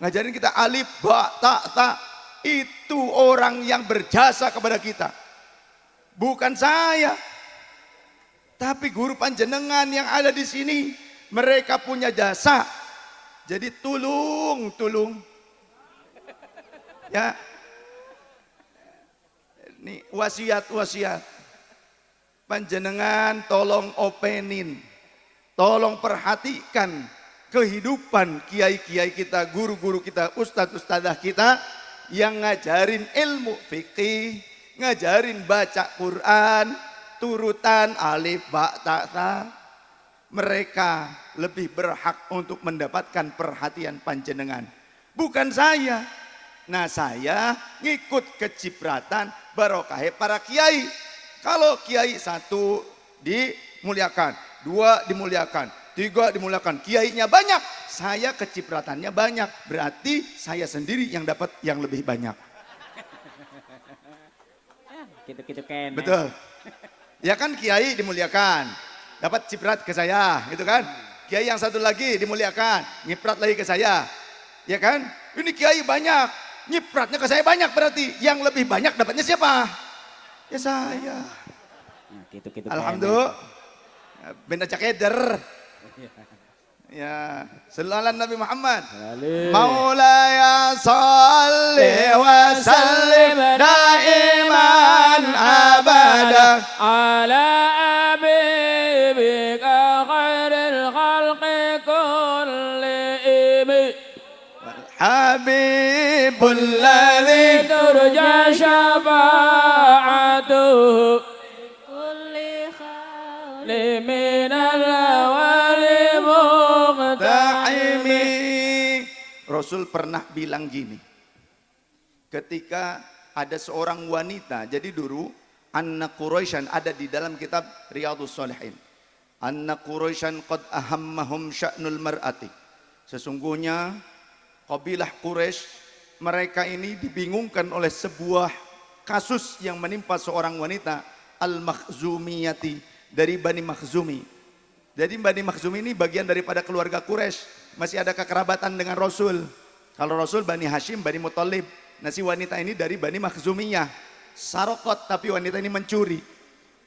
B: ngajarin kita alif, ba, ta, itu orang yang berjasa kepada kita. Bukan saya. Tapi guru panjenengan yang ada di sini, mereka punya jasa. Jadi tolong. Ya. Ini wasiat. Panjenengan tolong openin. Tolong perhatikan kehidupan kiai-kiai kita, guru-guru kita, ustadz-ustadzah kita yang ngajarin ilmu fikih, ngajarin baca Quran, turutan alif ba ta ta. Mereka lebih berhak untuk mendapatkan perhatian panjenengan, bukan saya. Nah, saya ngikut kecipratan barokah para kiai. Kalau kiai satu dimuliakan, dua dimuliakan, tiga dimuliakan, kiainya banyak, saya kecipratannya banyak, berarti saya sendiri yang dapat yang lebih banyak.
C: Gitu kan.
B: Betul. Ya kan, kiai dimuliakan, dapat ciprat ke saya, gitu kan? Kiai yang satu lagi dimuliakan, nyiprat lagi ke saya. Ya kan? Ini kiai banyak, nyipratnya ke saya banyak, berarti yang lebih banyak dapatnya siapa? Ya saya.
C: Nah, gitu
B: Alhamdulillah. Benda cakeder. Ya, sallallahu Nabi Muhammad. Maulaya salli wa sallim daiman abada
C: ala habibika khairil khalqi kullihim
B: habibul ladzi
C: turja syafa'atuhu kulli khali minal awali muqtahimi.
B: Rasul pernah bilang gini, ketika ada seorang wanita, jadi dulu Anna Quraisyan ada di dalam kitab Riyadhus Shalihin. Anna Quraisyan qad ahammahum sya'nul mar'ati. Sesungguhnya kabilah Quraisy, mereka ini dibingungkan oleh sebuah kasus yang menimpa seorang wanita Al-Makhzumiyati dari Bani Makhzumi. Jadi Bani Makhzumi ini bagian daripada keluarga Quraisy, masih ada kekerabatan dengan Rasul. Kalau Rasul Bani Hashim, Bani Muthalib. Nah, si wanita ini dari Bani Makhzumiyah. Sarokot, tapi wanita ini mencuri.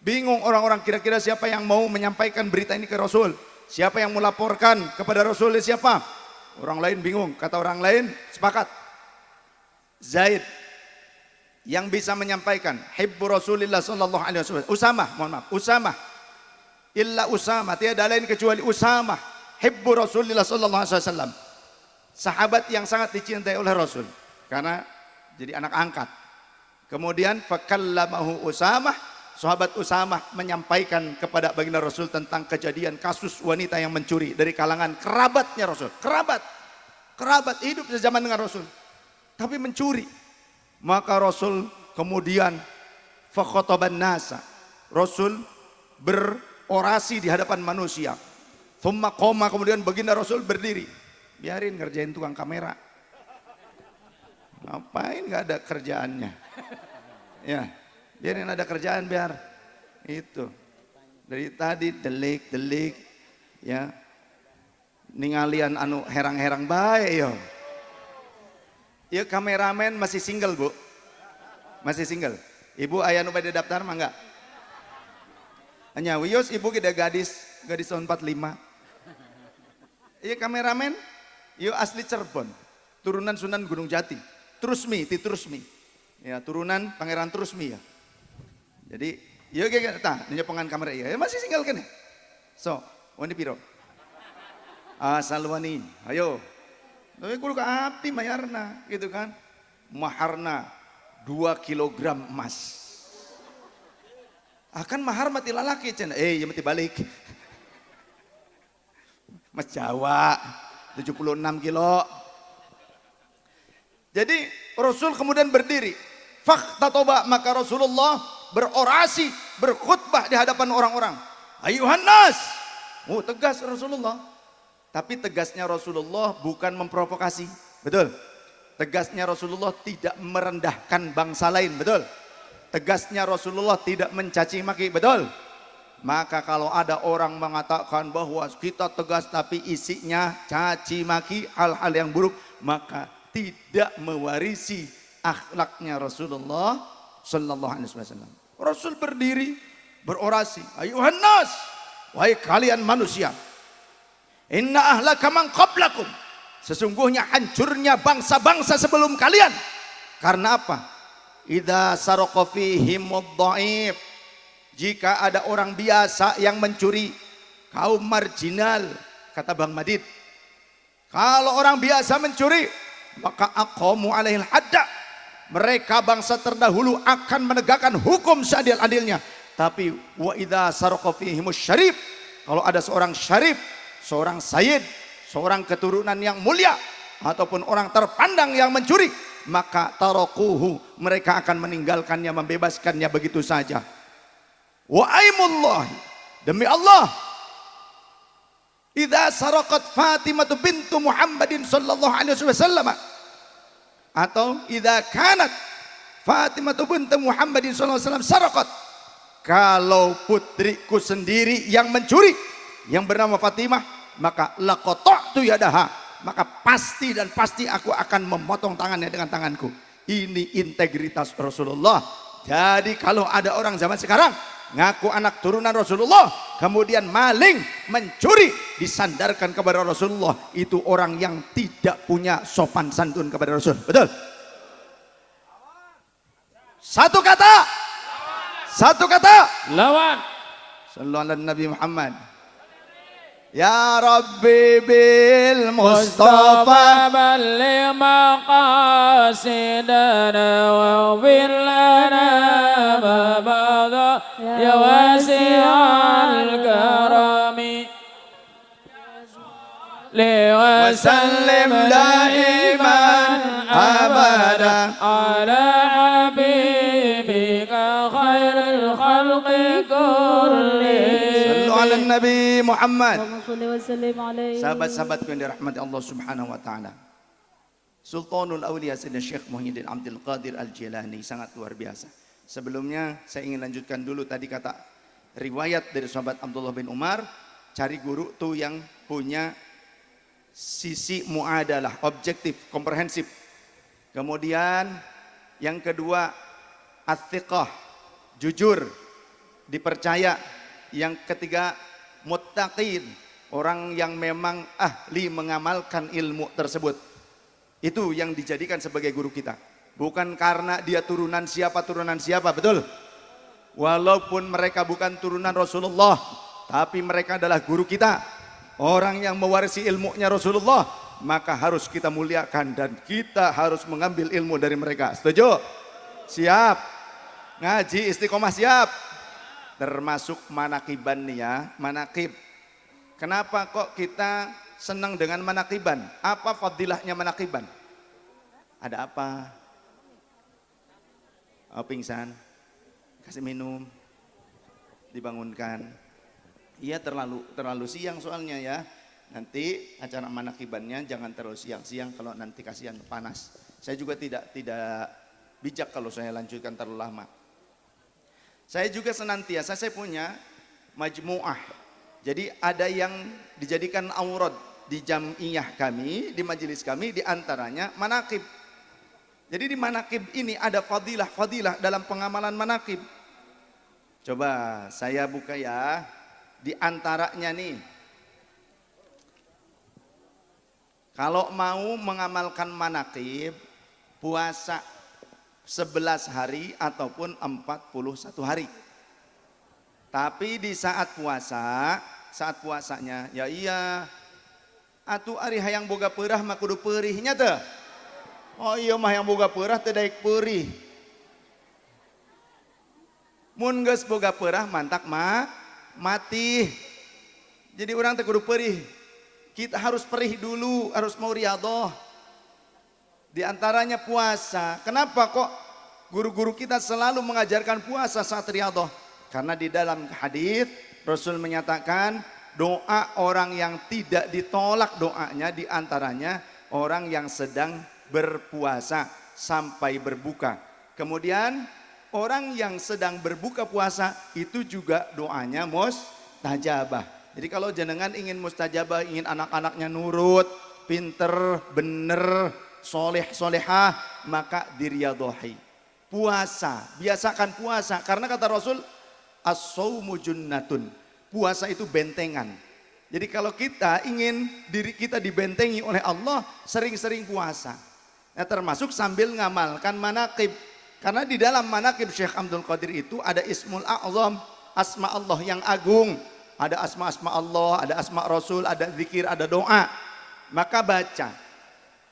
B: Bingung orang-orang, kira-kira siapa yang mau menyampaikan berita ini ke Rasul? Siapa yang melaporkan kepada Rasul? Siapa? Orang lain bingung. Kata orang lain, sepakat, Zaid yang bisa menyampaikan. Hibbu Rasulillah sallallahu alaihi wasallam. Usamah. Illa Usamah, tiada lain kecuali Usamah. Hibbu Rasulillah sallallahu alaihi wasallam. Sahabat yang sangat dicintai oleh Rasul karena jadi anak angkat. Kemudian fakallamahu Usamah, sahabat Usamah menyampaikan kepada baginda Rasul tentang kejadian kasus wanita yang mencuri dari kalangan kerabatnya Rasul. kerabat hidup sezaman dengan Rasul, tapi mencuri. Maka Rasul kemudian fakhotoban nasa, Rasul berorasi di hadapan manusia. Thumma qoma, kemudian baginda Rasul berdiri. Biarin ngerjain tukang kamera. Ngapain nggak ada kerjaannya? Ya, biarin ada kerjaan biar itu. Dari tadi delik, ya. Ningalian anu herang-herang baik yo. Ya kameramen masih single bu, masih single. Ibu ayah nu pada daftar mah enggak? Hanya wios ibu kita gadis tahun 45. Iya kameramen, yo asli Cirebon, turunan Sunan Gunung Jati, Trusmi, ya turunan Pangeran Trusmi ya. Jadi, yo kayak nyepongan kamera ya, masih single kan ya? So, wani piro? Salwani, ayo. Tapi kudu ka abdi mayarna gitu kan. Maharna 2 kilogram emas. Akan mahar mati lalaki cenah. Ya mati balik. Mas Jawa 76 kilo. Jadi Rasul kemudian berdiri. Fakta toba, maka Rasulullah berorasi, berkhutbah di hadapan orang-orang. Ayuhan nas. Tegas Rasulullah. Tapi tegasnya Rasulullah bukan memprovokasi, betul. Tegasnya Rasulullah tidak merendahkan bangsa lain, betul. Tegasnya Rasulullah tidak mencaci maki, betul. Maka kalau ada orang mengatakan bahwa kita tegas tapi isinya caci maki, hal-hal yang buruk, maka tidak mewarisi akhlaknya Rasulullah sallallahu alaihi wasallam. Rasul berdiri berorasi, ayuhan nas, wahai kalian manusia. Inna ahlaka man qablakum, sesungguhnya hancurnya bangsa-bangsa sebelum kalian. Karena apa? Idza saraqa fihimud dhaif, jika ada orang biasa yang mencuri, kaum marginal, kata Bang Madid. Kalau orang biasa mencuri, maka aqamu alaihil hadda, mereka bangsa terdahulu akan menegakkan hukum seadil-adilnya. Tapi wa idza saraqa fihimus syarif, kalau ada seorang syarif, seorang sayyid, seorang keturunan yang mulia, ataupun orang terpandang yang mencuri, maka tarakuhu, mereka akan meninggalkannya, membebaskannya begitu saja. Wa aimullah, demi Allah, idza saraqat Fatimah bintu Muhammadin sallallahu alaihi wasallam, atau idza kanat Fatimah bintu Muhammadin sallallahu alaihi wasallam saraqat, kalau putriku sendiri yang mencuri, yang bernama Fatimah, maka laqata'tu yadaha, maka pasti dan pasti aku akan memotong tangannya dengan tanganku. Ini integritas Rasulullah. Jadi kalau ada orang zaman sekarang ngaku anak turunan Rasulullah, kemudian maling, mencuri, disandarkan kepada Rasulullah, itu orang yang tidak punya sopan santun kepada Rasul. Betul? Satu kata
C: lawan.
B: sallallahu alaihi Nabi Muhammad. Ya Rabbi bil Mustafa
C: balligh maqasidana waghfir lana ma baqa ya wasi'al karami li wa sallim daiman abada ala habibika khairil khalqi kulli.
B: ala Nabi Muhammad.
D: Sahabat-sahabatku
B: Sahabat-sahabatku yang dirahmati Allah Subhanahu wa taala. Sultanul Auliya Sayyidina Syekh Muhyiddin Abdul Qadir Al-Jilani sangat luar biasa. Sebelumnya saya ingin lanjutkan dulu tadi kata riwayat dari sahabat Abdullah bin Umar, cari guru tuh yang punya sisi muadalah, objektif, komprehensif. Kemudian yang kedua, at-thiqah, jujur, dipercaya. Yang ketiga, muttaqin, orang yang memang ahli mengamalkan ilmu tersebut. Itu yang dijadikan sebagai guru kita. Bukan karena dia turunan siapa, betul? Walaupun mereka bukan turunan Rasulullah, tapi mereka adalah guru kita. Orang yang mewarisi ilmunya Rasulullah, maka harus kita muliakan dan kita harus mengambil ilmu dari mereka. Setuju? Siap? Ngaji istiqomah siap? Termasuk manakiban nih ya, manakib. Kenapa kok kita senang dengan manakiban. Apa fadilahnya manakiban? Ada apa? Oh, pingsan, kasih minum, dibangunkan. Iya, terlalu siang soalnya ya. Nanti acara manakibannya jangan terlalu siang-siang, kalau nanti kasihan panas. Saya juga tidak bijak kalau saya lanjutkan terlalu lama. Saya juga senantiasa, saya punya majmu'ah. Jadi ada yang dijadikan aurad di jam'iyah kami, di majelis kami, di antaranya manakib. Jadi di manakib ini ada fadilah dalam pengamalan manakib. Coba saya buka ya, di antaranya nih. Kalau mau mengamalkan manakib, puasa 11 hari ataupun 41 hari. Tapi di saat puasanya, ya iya, atu ari hayang boga peurah mah kudu peurihnya teh. Oh iya mah yang boga peurah teh daek peurih. Mun geus boga peurah mantak mah mati. Jadi orang teh kudu peurih. Kita harus perih dulu, harus mau riyadhah. Di antaranya puasa. Kenapa kok guru-guru kita selalu mengajarkan puasa saat riyadhah? Karena di dalam hadis Rasul menyatakan doa orang yang tidak ditolak doanya, di antaranya orang yang sedang berpuasa sampai berbuka. Kemudian orang yang sedang berbuka puasa itu juga doanya mustajabah. Jadi kalau jenengan ingin mustajabah, ingin anak-anaknya nurut, pinter, bener, soleh, solehah, maka diriyadhahi. Puasa, biasakan puasa. Karena kata Rasul, as-shaumu junnatun. Puasa itu bentengan. Jadi kalau kita ingin diri kita dibentengi oleh Allah, sering-sering puasa. Nah, termasuk sambil ngamalkan manaqib. Karena di dalam manaqib Syekh Abdul Qadir itu ada Ismul A'zam, asma Allah yang agung. Ada asma-asma Allah, ada asma Rasul, ada zikir, ada doa. Maka baca.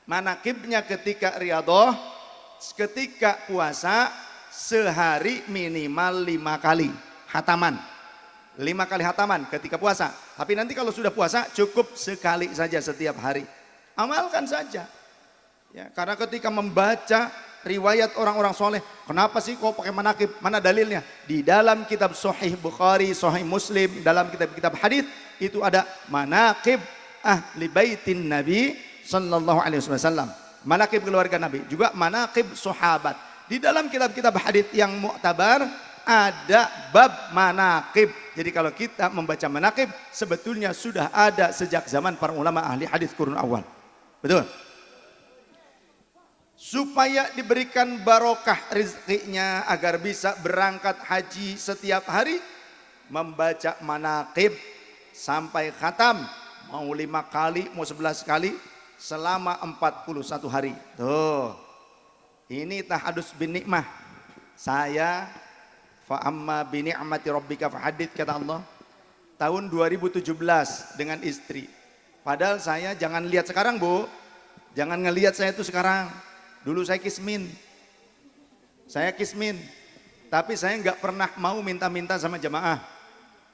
B: Manaqibnya ketika riyadhah, ketika puasa, sehari minimal 5 kali hataman. 5 kali hataman ketika puasa. Tapi nanti kalau sudah puasa cukup sekali saja setiap hari. Amalkan saja. Ya, karena ketika membaca riwayat orang-orang soleh, kenapa sih kok pakai manakib? Mana dalilnya? Di dalam kitab Sahih Bukhari, Sahih Muslim, dalam kitab-kitab hadis itu ada manakib ahli baitin Nabi sallallahu alaihi wasallam. Manakib keluarga Nabi, juga manakib sahabat. Di dalam kitab-kitab hadis yang mu'tabar ada bab manakib. Jadi kalau kita membaca manakib sebetulnya sudah ada sejak zaman para ulama ahli hadis qurun awal. Betul? Supaya diberikan barokah rezekinya agar bisa berangkat haji setiap hari, membaca manaqib sampai khatam, mau 5 kali, mau 11 kali, selama 41 hari. Tuh, ini tahadus bin nikmah. Saya fa amma bi ni'mati rabbika fahadits, kata Allah. Tahun 2017 dengan istri. Padahal saya, jangan lihat sekarang Bu, jangan ngelihat saya itu sekarang. Dulu saya kismin, tapi saya nggak pernah mau minta-minta sama jemaah.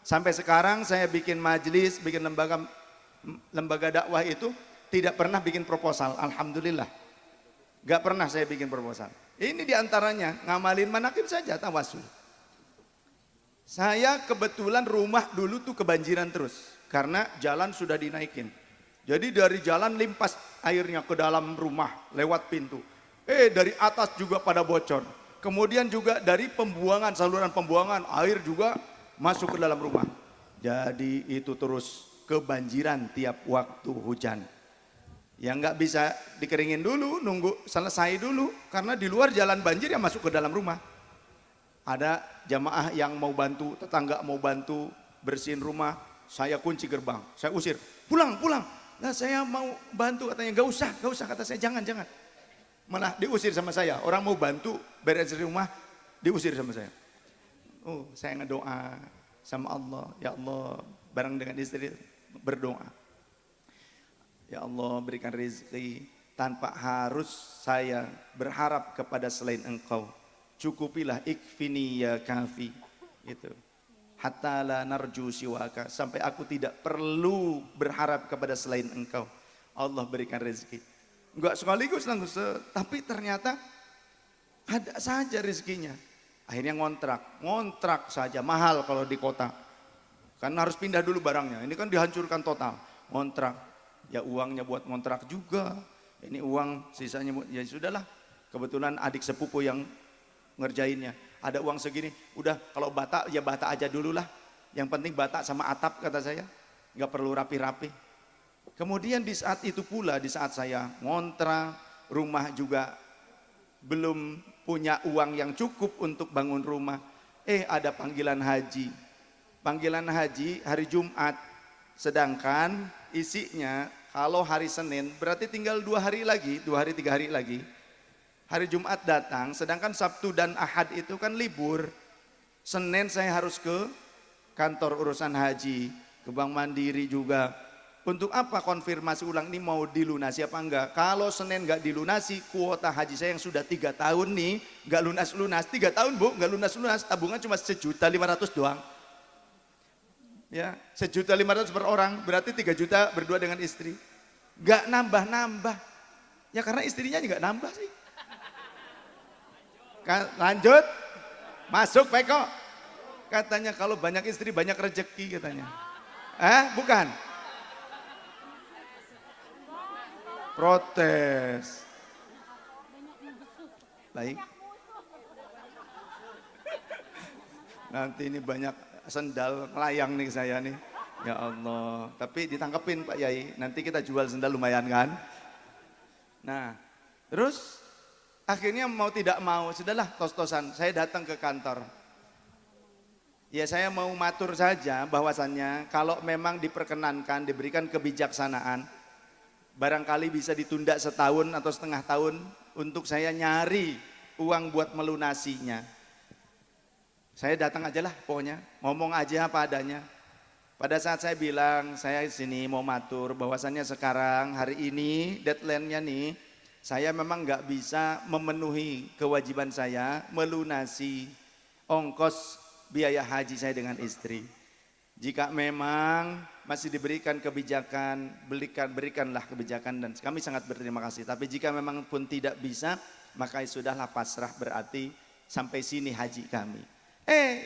B: Sampai sekarang saya bikin majelis, bikin lembaga dakwah itu tidak pernah bikin proposal. Alhamdulillah, nggak pernah saya bikin proposal. Ini diantaranya ngamalin manaqib saja, tawasul. Saya kebetulan rumah dulu tuh kebanjiran terus karena jalan sudah dinaikin. Jadi dari jalan limpas airnya ke dalam rumah lewat pintu. Dari atas juga pada bocor. Kemudian juga dari pembuangan, saluran pembuangan air juga masuk ke dalam rumah. Jadi itu terus kebanjiran tiap waktu hujan. Yang nggak bisa dikeringin dulu, nunggu selesai dulu. Karena di luar jalan banjir yang masuk ke dalam rumah. Ada jamaah yang mau bantu, tetangga mau bantu bersihin rumah. Saya kunci gerbang, saya usir. Pulang. Nah saya mau bantu, katanya gak usah, kata saya jangan. Malah diusir sama saya, orang mau bantu beres rumah, diusir sama saya. Oh, saya ngedoa sama Allah, ya Allah, bareng dengan istri berdoa. Ya Allah, berikan rezeki tanpa harus saya berharap kepada selain Engkau. Cukupilah ikfini ya kafi. Itu. hatta la narju siwaka, sampai aku tidak perlu berharap kepada selain engkau. Allah berikan rezeki. Enggak sekaligus langsung, tapi ternyata ada saja rezekinya. Akhirnya ngontrak saja, mahal kalau di kota. Karena harus pindah dulu barangnya, ini kan dihancurkan total. Ngontrak, ya uangnya buat ngontrak juga. Ini uang sisanya, ya sudahlah. Kebetulan adik sepupu yang ngerjainnya. Ada uang segini, udah kalau bata ya bata aja dulu lah. Yang penting bata sama atap kata saya. Nggak perlu rapi-rapi. Kemudian di saat itu pula, di saat saya ngontrak, rumah juga belum punya uang yang cukup untuk bangun rumah. Ada panggilan haji. Panggilan haji hari Jumat. Sedangkan isinya kalau hari Senin berarti tinggal 2 hari lagi, 2 hari 3 hari lagi. Hari Jumat datang, sedangkan Sabtu dan Ahad itu kan libur. Senin saya harus ke kantor urusan haji, ke Bank Mandiri juga. Untuk apa konfirmasi ulang ini mau dilunasi apa enggak? Kalau Senin enggak dilunasi, kuota haji saya yang sudah 3 tahun nih, enggak lunas-lunas. 3 tahun Bu, enggak lunas-lunas, tabungan cuma 1.500.000 doang. Ya, 1.500.000 per orang, berarti 3 juta berdua dengan istri. Enggak nambah-nambah. Ya karena istrinya juga nambah sih. Lanjut, masuk Peko. Katanya kalau banyak istri banyak rezeki katanya. Bukan. Protes. Baik. Nanti ini banyak sendal melayang nih saya nih. Ya Allah. Tapi ditangkepin Pak Yai. Nanti kita jual sendal lumayan kan. Nah, terus akhirnya mau tidak mau, sudahlah tos-tosan, saya datang ke kantor. Ya saya mau matur saja bahwasannya kalau memang diperkenankan, diberikan kebijaksanaan, barangkali bisa ditunda setahun atau setengah tahun untuk saya nyari uang buat melunasinya. Saya datang aja lah pokoknya, ngomong aja apa adanya. Pada saat saya bilang, saya sini mau matur bahwasannya sekarang hari ini deadline-nya nih, saya memang nggak bisa memenuhi kewajiban saya melunasi ongkos biaya haji saya dengan istri. Jika memang masih diberikan kebijakan, berikanlah kebijakan dan kami sangat berterima kasih. Tapi jika memang pun tidak bisa, maka sudahlah pasrah, berarti sampai sini haji kami.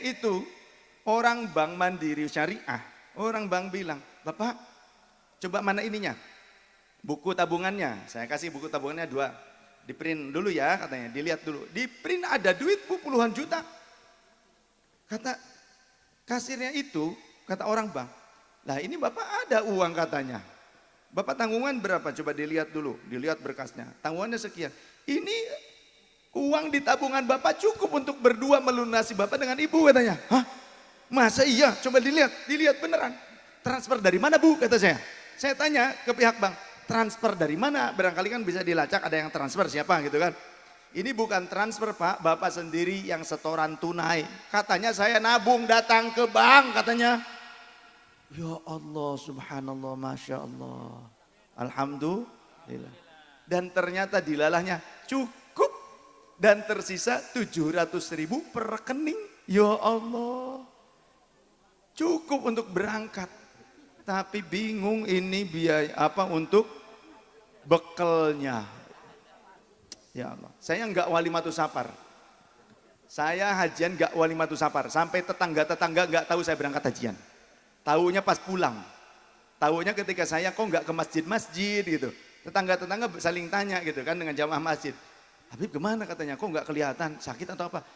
B: Itu orang Bank Mandiri Syariah, orang bank bilang, Bapak coba mana ininya? Buku tabungannya, saya kasih buku tabungannya 2. Di print dulu ya katanya, dilihat dulu. Di print ada duit Bu puluhan juta. Kata kasirnya itu, kata orang bank, lah ini Bapak ada uang katanya. Bapak tanggungan berapa? Coba dilihat dulu, dilihat berkasnya. Tanggungannya sekian. Ini uang di tabungan Bapak cukup untuk berdua melunasi Bapak dengan Ibu katanya. Hah? Masa iya? Coba dilihat beneran. Transfer dari mana Bu? Kata saya. Saya tanya ke pihak bank, transfer dari mana? Barangkali kan bisa dilacak ada yang transfer siapa gitu kan. Ini bukan transfer Pak, Bapak sendiri yang setoran tunai. Katanya saya nabung datang ke bank katanya. Ya Allah subhanallah, Masya Allah. Alhamdulillah. Dan ternyata dilalahnya cukup dan tersisa 700.000 per rekening. Ya Allah. Cukup untuk berangkat. Tapi bingung ini biaya apa untuk bekalnya. Ya Allah, saya enggak walimatus safar. Saya hajian enggak walimatus safar. Sampai tetangga-tetangga enggak tahu saya berangkat hajian. Taunya pas pulang. Taunya ketika saya kok enggak ke masjid-masjid gitu. Tetangga-tetangga saling tanya gitu kan dengan jamaah masjid. Habib kemana katanya, kok enggak kelihatan, sakit atau apa?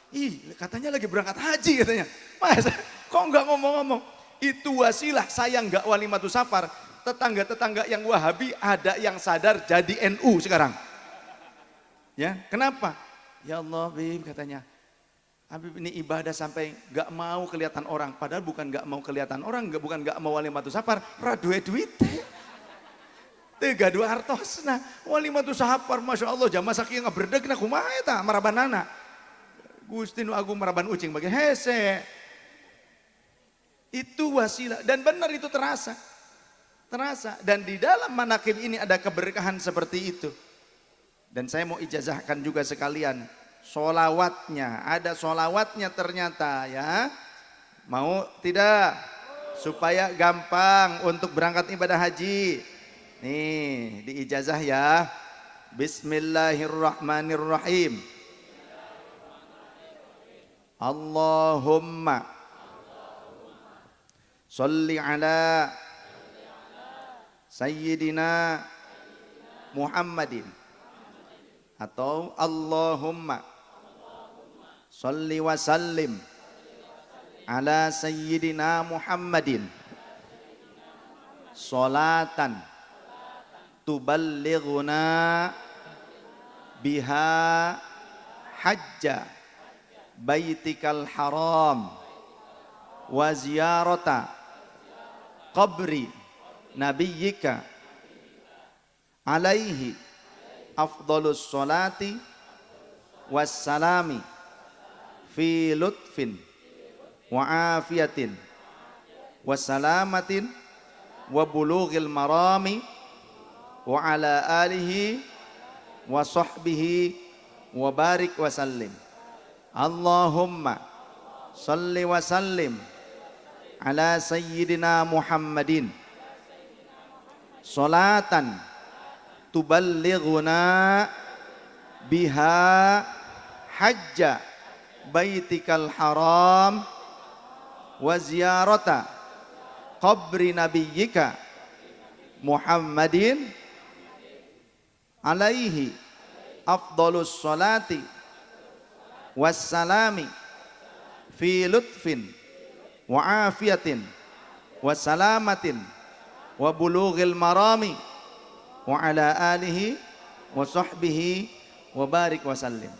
B: Katanya lagi berangkat haji katanya. Masa kok enggak ngomong-ngomong? Itu wasilah saya enggak walimatus safar. Tetangga-tetangga yang Wahabi ada yang sadar jadi NU sekarang. Ya, kenapa? Ya Allah, Habib katanya. Habib ini ibadah sampai gak mau kelihatan orang. Padahal bukan gak mau kelihatan orang, bukan gak mau walimatus safar, raduwe-duwite. Tiga dua hartosna, walimatus safar, Masya Allah, jamaah saking ngaberdeg na kumaha eta marabanana. Gusti nu agung maraban ucing bagi hese. Itu wasilah dan benar itu terasa. Dan di dalam manaqib ini ada keberkahan seperti itu. Dan saya mau ijazahkan juga sekalian solawatnya, ada solawatnya ternyata ya. Mau tidak? Supaya gampang untuk berangkat ibadah haji. Nih, di ijazah ya. Bismillahirrahmanirrahim. Allahumma sholli ala Sayyidina Muhammadin. Atau Allahumma sholli wa sallim ala Sayyidina Muhammadin Salatan tuballighuna biha hajja baitikal haram wa ziyarata qabri nabiyyika alaihi afdhalus salati wassalami fi lutfin wa afiyatin wa salamatin wa bulughil marami wa ala alihi wa sahbihi wa barik wa sallim. Allahumma salli wa sallim ala Sayyidina Muhammadin salatan tuballighuna biha hajja baitikal haram wa ziyarata qabri nabiyyika Muhammadin alaihi afdhalus salati wassalami fi lutfin wa afiyatin wa salamatin wa bulughil marami wa ala alihi wa sahbihi wa barik wa sallim.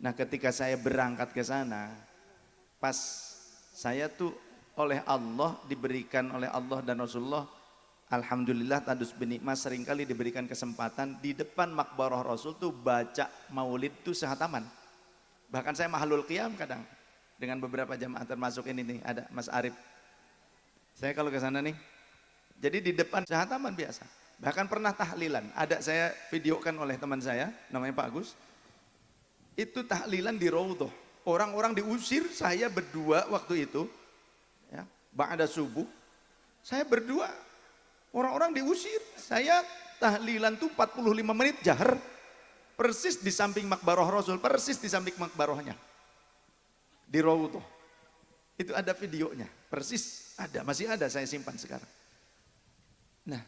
B: Nah, ketika saya berangkat ke sana, pas saya tuh oleh Allah, diberikan oleh Allah dan Rasulullah, alhamdulillah tadus binikmah, seringkali diberikan kesempatan di depan makbarah Rasul tuh baca maulid tuh sehataman. Bahkan saya mahalul qiyam kadang dengan beberapa jamaah, termasuk ini nih ada Mas Arif. Saya kalau ke sana nih, jadi di depan sehataman biasa. Bahkan pernah tahlilan, ada saya videokan oleh teman saya, namanya Pak Agus. Itu tahlilan di Raudhah. Orang-orang diusir, saya berdua waktu itu, ya, ba'da subuh, saya berdua. Orang-orang diusir, saya tahlilan tuh 45 menit jahar. Persis di samping makbarah Rasul, persis di samping makbarahnya. Di Raudhah. Itu ada videonya, persis ada, masih ada, saya simpan sekarang. Nah,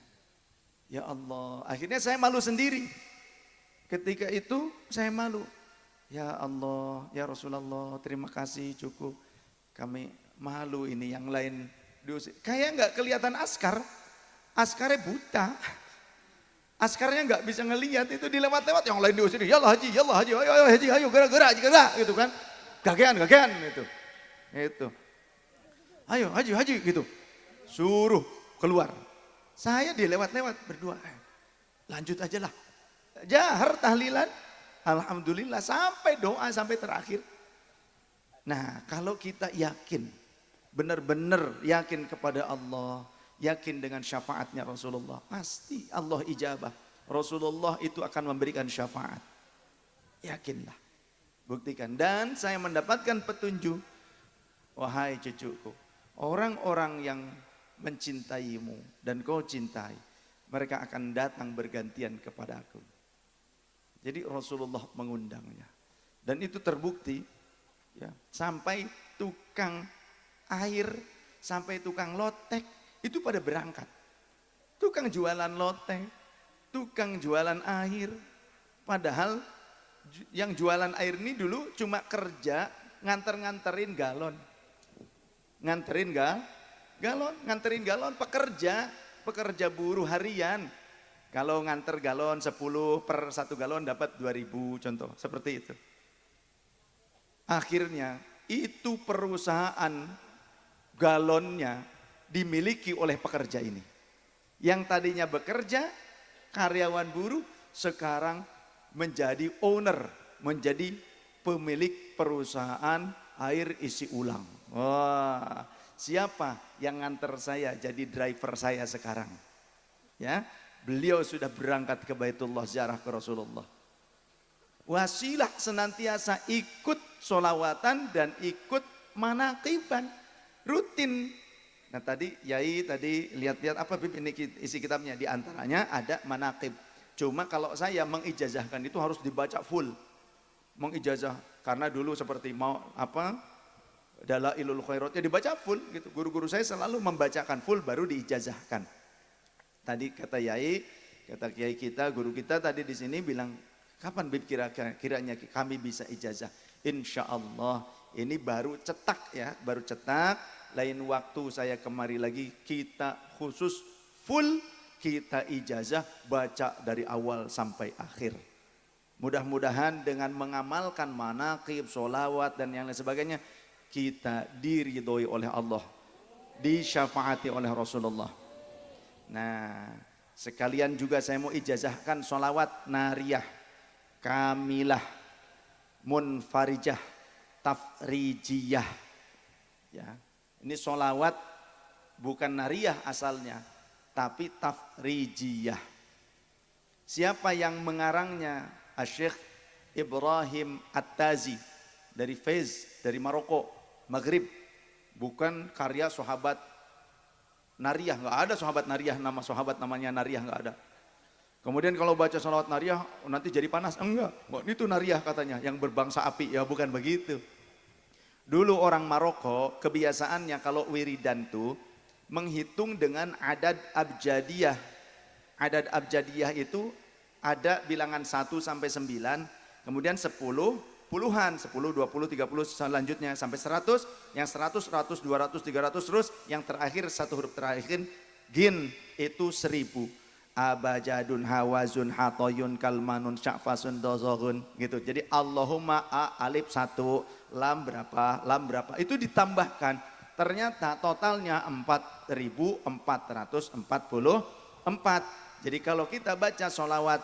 B: ya Allah, akhirnya saya malu sendiri. Ketika itu saya malu. Ya Allah, ya Rasulullah, terima kasih, cukup. Kami malu ini, yang lain diusir. Kayak nggak kelihatan askar, askarnya buta. Askarnya nggak bisa ngelihat, itu dilewat-lewat, yang lain diusir, ya Allah haji, ayo haji, ayo gerak, gitu kan. Gagean, gitu. Itu. Ayo haji, gitu. Suruh keluar. Saya dilewat-lewat berdua. Lanjut aja lah. Jahar tahlilan. Alhamdulillah sampai doa sampai terakhir. Nah, kalau kita yakin, benar-benar yakin kepada Allah, yakin dengan syafaatnya Rasulullah, pasti Allah ijabah. Rasulullah itu akan memberikan syafaat. Yakinlah. Buktikan. Dan saya mendapatkan petunjuk. Wahai cucuku, orang-orang yang mencintaimu dan kau cintai, mereka akan datang bergantian kepadaku. Jadi Rasulullah mengundangnya. Dan itu terbukti, ya, sampai tukang air, sampai tukang lotek, itu pada berangkat. Tukang jualan lotek, tukang jualan air. Padahal yang jualan air ini dulu cuma kerja nganterin galon. Nganterin galon, pekerja buruh harian. Kalau nganter galon 10 per 1 galon dapat 2.000 contoh, seperti itu. Akhirnya itu perusahaan galonnya dimiliki oleh pekerja ini. Yang tadinya bekerja, karyawan buruh, sekarang menjadi owner, menjadi pemilik perusahaan air isi ulang. Wah, siapa yang nganter saya jadi driver saya sekarang? Ya. Beliau sudah berangkat ke Baitullah, ziarah ke Rasulullah. Wasilah senantiasa ikut solawatan dan ikut manaqiban. rutin. Nah tadi Yai tadi lihat-lihat apa Bib ini isi kitabnya, di antaranya ada manaqib. Cuma kalau saya mengijazahkan itu harus dibaca full. Mengijazah karena dulu seperti mau apa Dalailul Khairat ya dibaca full gitu. Guru-guru saya selalu membacakan full baru diijazahkan. Tadi kata Yai, kata Kiai kita, guru kita tadi di sini bilang, kapan Bib kiranya kami bisa ijazah? Insya Allah ini baru cetak ya, baru cetak. Lain waktu saya kemari lagi kita khusus full kita ijazah baca dari awal sampai akhir. Mudah-mudahan dengan mengamalkan manaqib, sholawat dan yang lain sebagainya kita diridhoi oleh Allah, disyafaati oleh Rasulullah. Nah sekalian juga saya mau ijazahkan sholawat nariyah, kamilah, munfarijah, tafrijiyah. Ya, ini sholawat bukan nariyah asalnya, tapi tafrijiyah. Siapa yang mengarangnya? Syekh Ibrahim At-Tazi dari Fez, dari Maroko, Maghrib. Bukan karya sahabat nariyah, nggak ada sahabat nariyah, nama sahabat namanya nariyah nggak ada. Kemudian kalau baca sholawat nariyah nanti jadi panas, enggak, itu nariyah katanya yang berbangsa api, ya bukan begitu. Dulu orang Maroko kebiasaannya kalau wiridan tuh menghitung dengan adad abjadiyah. Adad abjadiyah itu ada bilangan 1 sampai 9, kemudian 10, puluhan, 10, 20, 30 selanjutnya sampai 100, yang 100, 100, 200, 300 terus, yang terakhir satu huruf terakhir gin itu 1000. Abajadun hawazun hatoyun kalmanun sya'fasun dozohun gitu. Jadi Allahumma a alif 1, lam berapa itu ditambahkan, ternyata totalnya 4444. Jadi kalau kita baca sholawat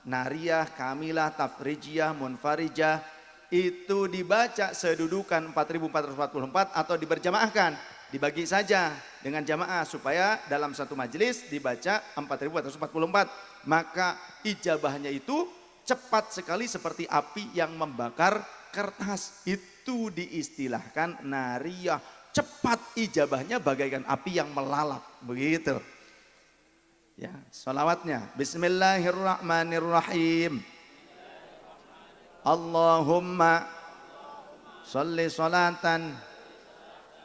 B: nariyah, kamilah, tafrijiyah, munfarijah itu dibaca sedudukan 4444 atau diberjamaahkan, dibagi saja dengan jamaah supaya dalam satu majelis dibaca 4444, maka ijabahnya itu cepat sekali seperti api yang membakar kertas. Itu diistilahkan nariyah, cepat ijabahnya bagaikan api yang melalap begitu. Ya, sholawatnya Bismillahirrahmanirrahim. Allahumma sholli sholatan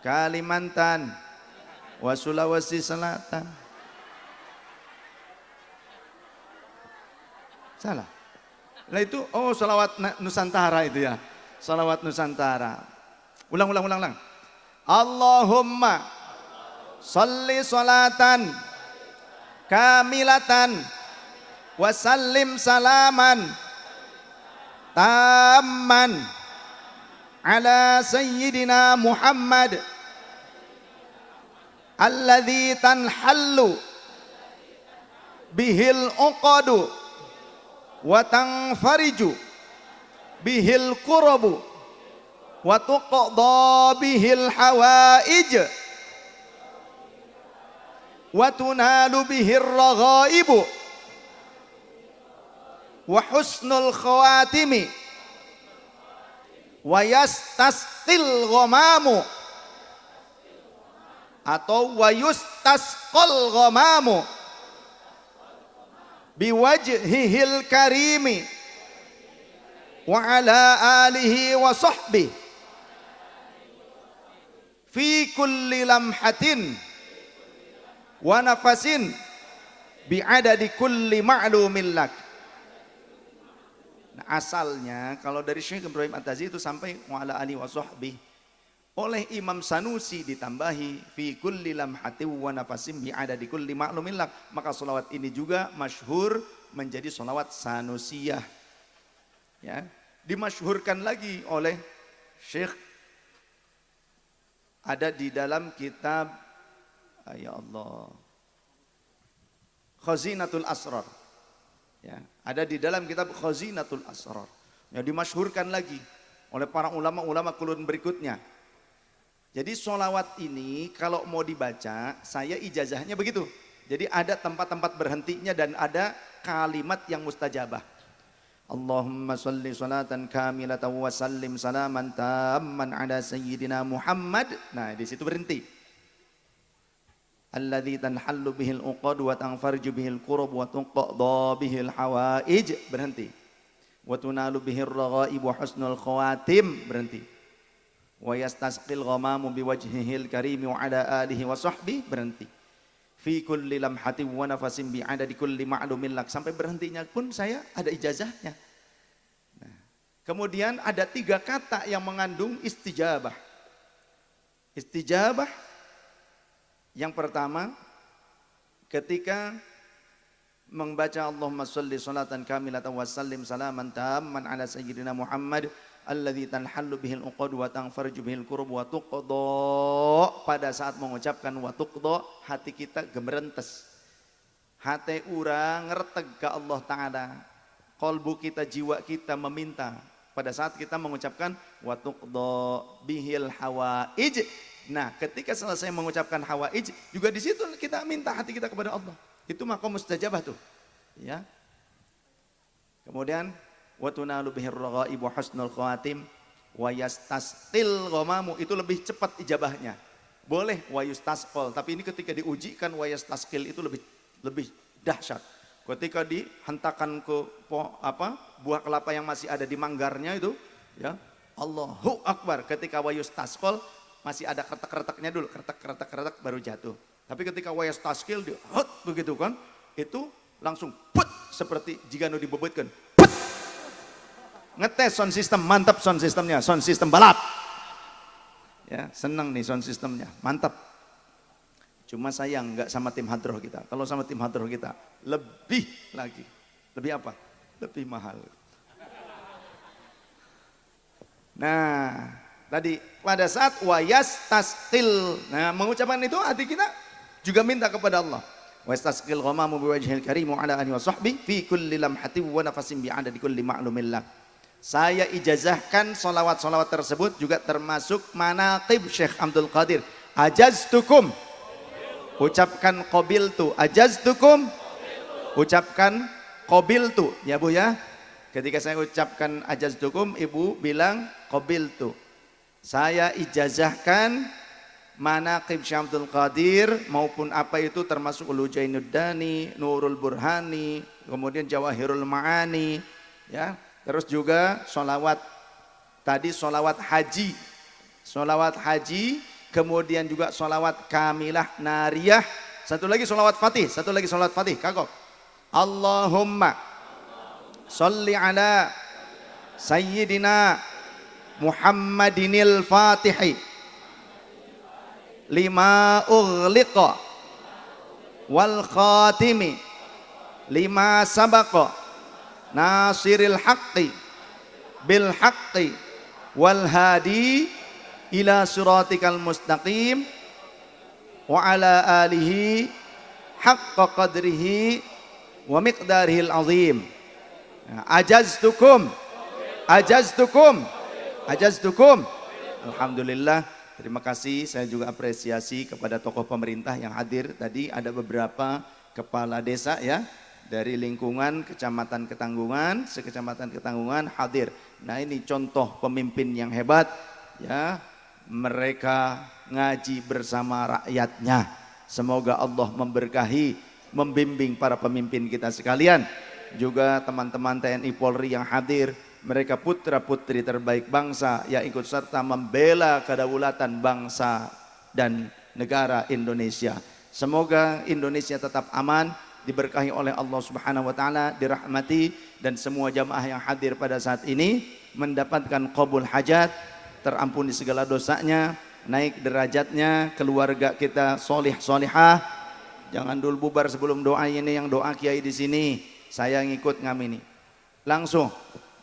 B: kalimantan wa sulawasi salatan. Salah. Nah itu sholawat Nusantara itu ya. Sholawat Nusantara. Ulang. Allahumma sholli sholatan kamilatan wasallim salaman tamman ala sayyidina Muhammad alladzi tanhallu bihil uqadu wa tanfariju bihil qurabu wa tuqda bihil hawaij wa tunalu bihir raghaibu wa husnul khawatimi wa yastasqil ghamamu atau wa yustasqal ghamamu biwajhihil karimi wa ala alihi wa sahbihi fi kulli lamhatin wa nafasin bi'adadi kulli ma'lumin lak. Nah, asalnya kalau dari Syekh Ibrahim At-Tazi itu sampai wa ala alihi wa sahbihi, oleh Imam Sanusi ditambahi fi kulli lamhatin wa nafasin bi'adadi kulli ma'lumin lak, maka sholawat ini juga masyhur menjadi sholawat Sanusiyah. Ya, dimasyhurkan lagi oleh Syekh, ada di dalam kitab ya Allah Khazinatul Asrar, ya, ada di dalam kitab Khazinatul Asrar, yang dimasyhurkan lagi oleh para ulama-ulama kurun berikutnya. Jadi sholawat ini kalau mau dibaca, saya ijazahnya begitu. Jadi ada tempat-tempat berhentinya dan ada kalimat yang mustajabah. Allahumma salli salatan kamilatan wa sallim salaman tamman ala sayyidina Muhammad. Nah, di situ berhenti. Alladzi tanhallu bihil uqad wa tanfarju bihil qurub wa tuqadha bihil hawaij, berhenti. Wa tunalu bihir raghaib wa husnul khawatim, berhenti. Wa yastasqil ghamamu biwajhihil karim wa ala alihi wa sahbihi, berhenti. Fi kulli lamhatin wa nafasin bi adadi kulli ma'lumin lak, sampai berhentinya pun saya ada ijazahnya. Nah, kemudian ada 3 kata yang mengandung istijabah. Istijabah yang pertama, ketika membaca Allahumma sholli sholatan kamilatan wa sallim salaman tamman ala sayyidina Muhammad alladzi tanhallu bihil uqad wa tanfarju bihil qurub wa tuqadha, pada saat mengucapkan wa tuqadha hati kita gemerentes, hati urang ngerteg ke Allah Ta'ala, kolbu kita, jiwa kita meminta pada saat kita mengucapkan wa tuqadha bihil hawaij. Nah, ketika selesai mengucapkan hawaij, juga di situ kita minta hati kita kepada Allah. Itu maqam mustajabah tuh. Ya. Kemudian wa tunalu bihir raghaib wa husnul khawatim wa yastasqil ghamamu, itu lebih cepat ijabahnya. Boleh wa yustasqal, tapi ini ketika diujikan wa yastasqil itu lebih dahsyat. Ketika dihentakkan ke buah kelapa yang masih ada di manggarnya itu, ya. Allahu Akbar, ketika wa yustasqal masih ada kretek-kreteknya dulu, kretek baru jatuh. Tapi ketika wayas taskil dia hot begitu kan, itu langsung put seperti jika nu dibebutkan. Put. Ngetes sound system, mantap sound systemnya, sound system balap. Ya, senang nih sound systemnya, mantap. Cuma sayang nggak sama tim hadroh kita. Kalau sama tim hadroh kita lebih lagi. Lebih apa? Lebih mahal. Nah, tadi pada saat wayas tasqil, nah mengucapkan itu hati kita juga minta kepada Allah. Wayas tasqil ghamamu biwajhil karim wa ala alihi wa sahbihi fi kulli lamhatin wa nafasin bi adadi kulli ma'lumin lak. Saya ijazahkan solawat-solawat tersebut juga termasuk manaqib Syekh Abdul Qadir. Ajaztukum, ucapkan qabiltu. Ajaztukum, ucapkan qabiltu, ya Bu ya. Ketika saya ucapkan ajaztukum, Ibu bilang qabiltu. Saya ijazahkan manaqib Syekh Abdul Qadir maupun apa itu, termasuk Ulu Jainuddani, Nurul Burhani, kemudian Jawahirul Ma'ani, ya. Terus juga solawat tadi, solawat haji, kemudian juga solawat kamilah nariyah, satu lagi solawat fatih, kagok. Allahumma sholli ala sayyidina Muhammadinil Fatihi lima ughliqa wal khatimi lima sabaqa nasiril haqqi bil haqqi wal hadi ila siratikal mustaqim wa ala alihi haqqa qadrihi wa miqdarihil azim. Ajaztukum. Alhamdulillah, terima kasih. Saya juga apresiasi kepada tokoh pemerintah yang hadir tadi. Ada beberapa kepala desa ya dari lingkungan Kecamatan Ketanggungan, sekecamatan Ketanggungan hadir. Nah, ini contoh pemimpin yang hebat ya. Mereka ngaji bersama rakyatnya. Semoga Allah memberkahi, membimbing para pemimpin kita sekalian. Juga teman-teman TNI Polri yang hadir, mereka putra-putri terbaik bangsa yang ikut serta membela kedaulatan bangsa dan negara Indonesia. Semoga Indonesia tetap aman, diberkahi oleh Allah Subhanahu wa taala, dirahmati, dan semua jamaah yang hadir pada saat ini mendapatkan qabul hajat, terampuni segala dosanya, naik derajatnya, keluarga kita solih solihah. Jangan dulu bubar sebelum doa ini, yang doa kiai di sini. Saya ngikut ngamini. Langsung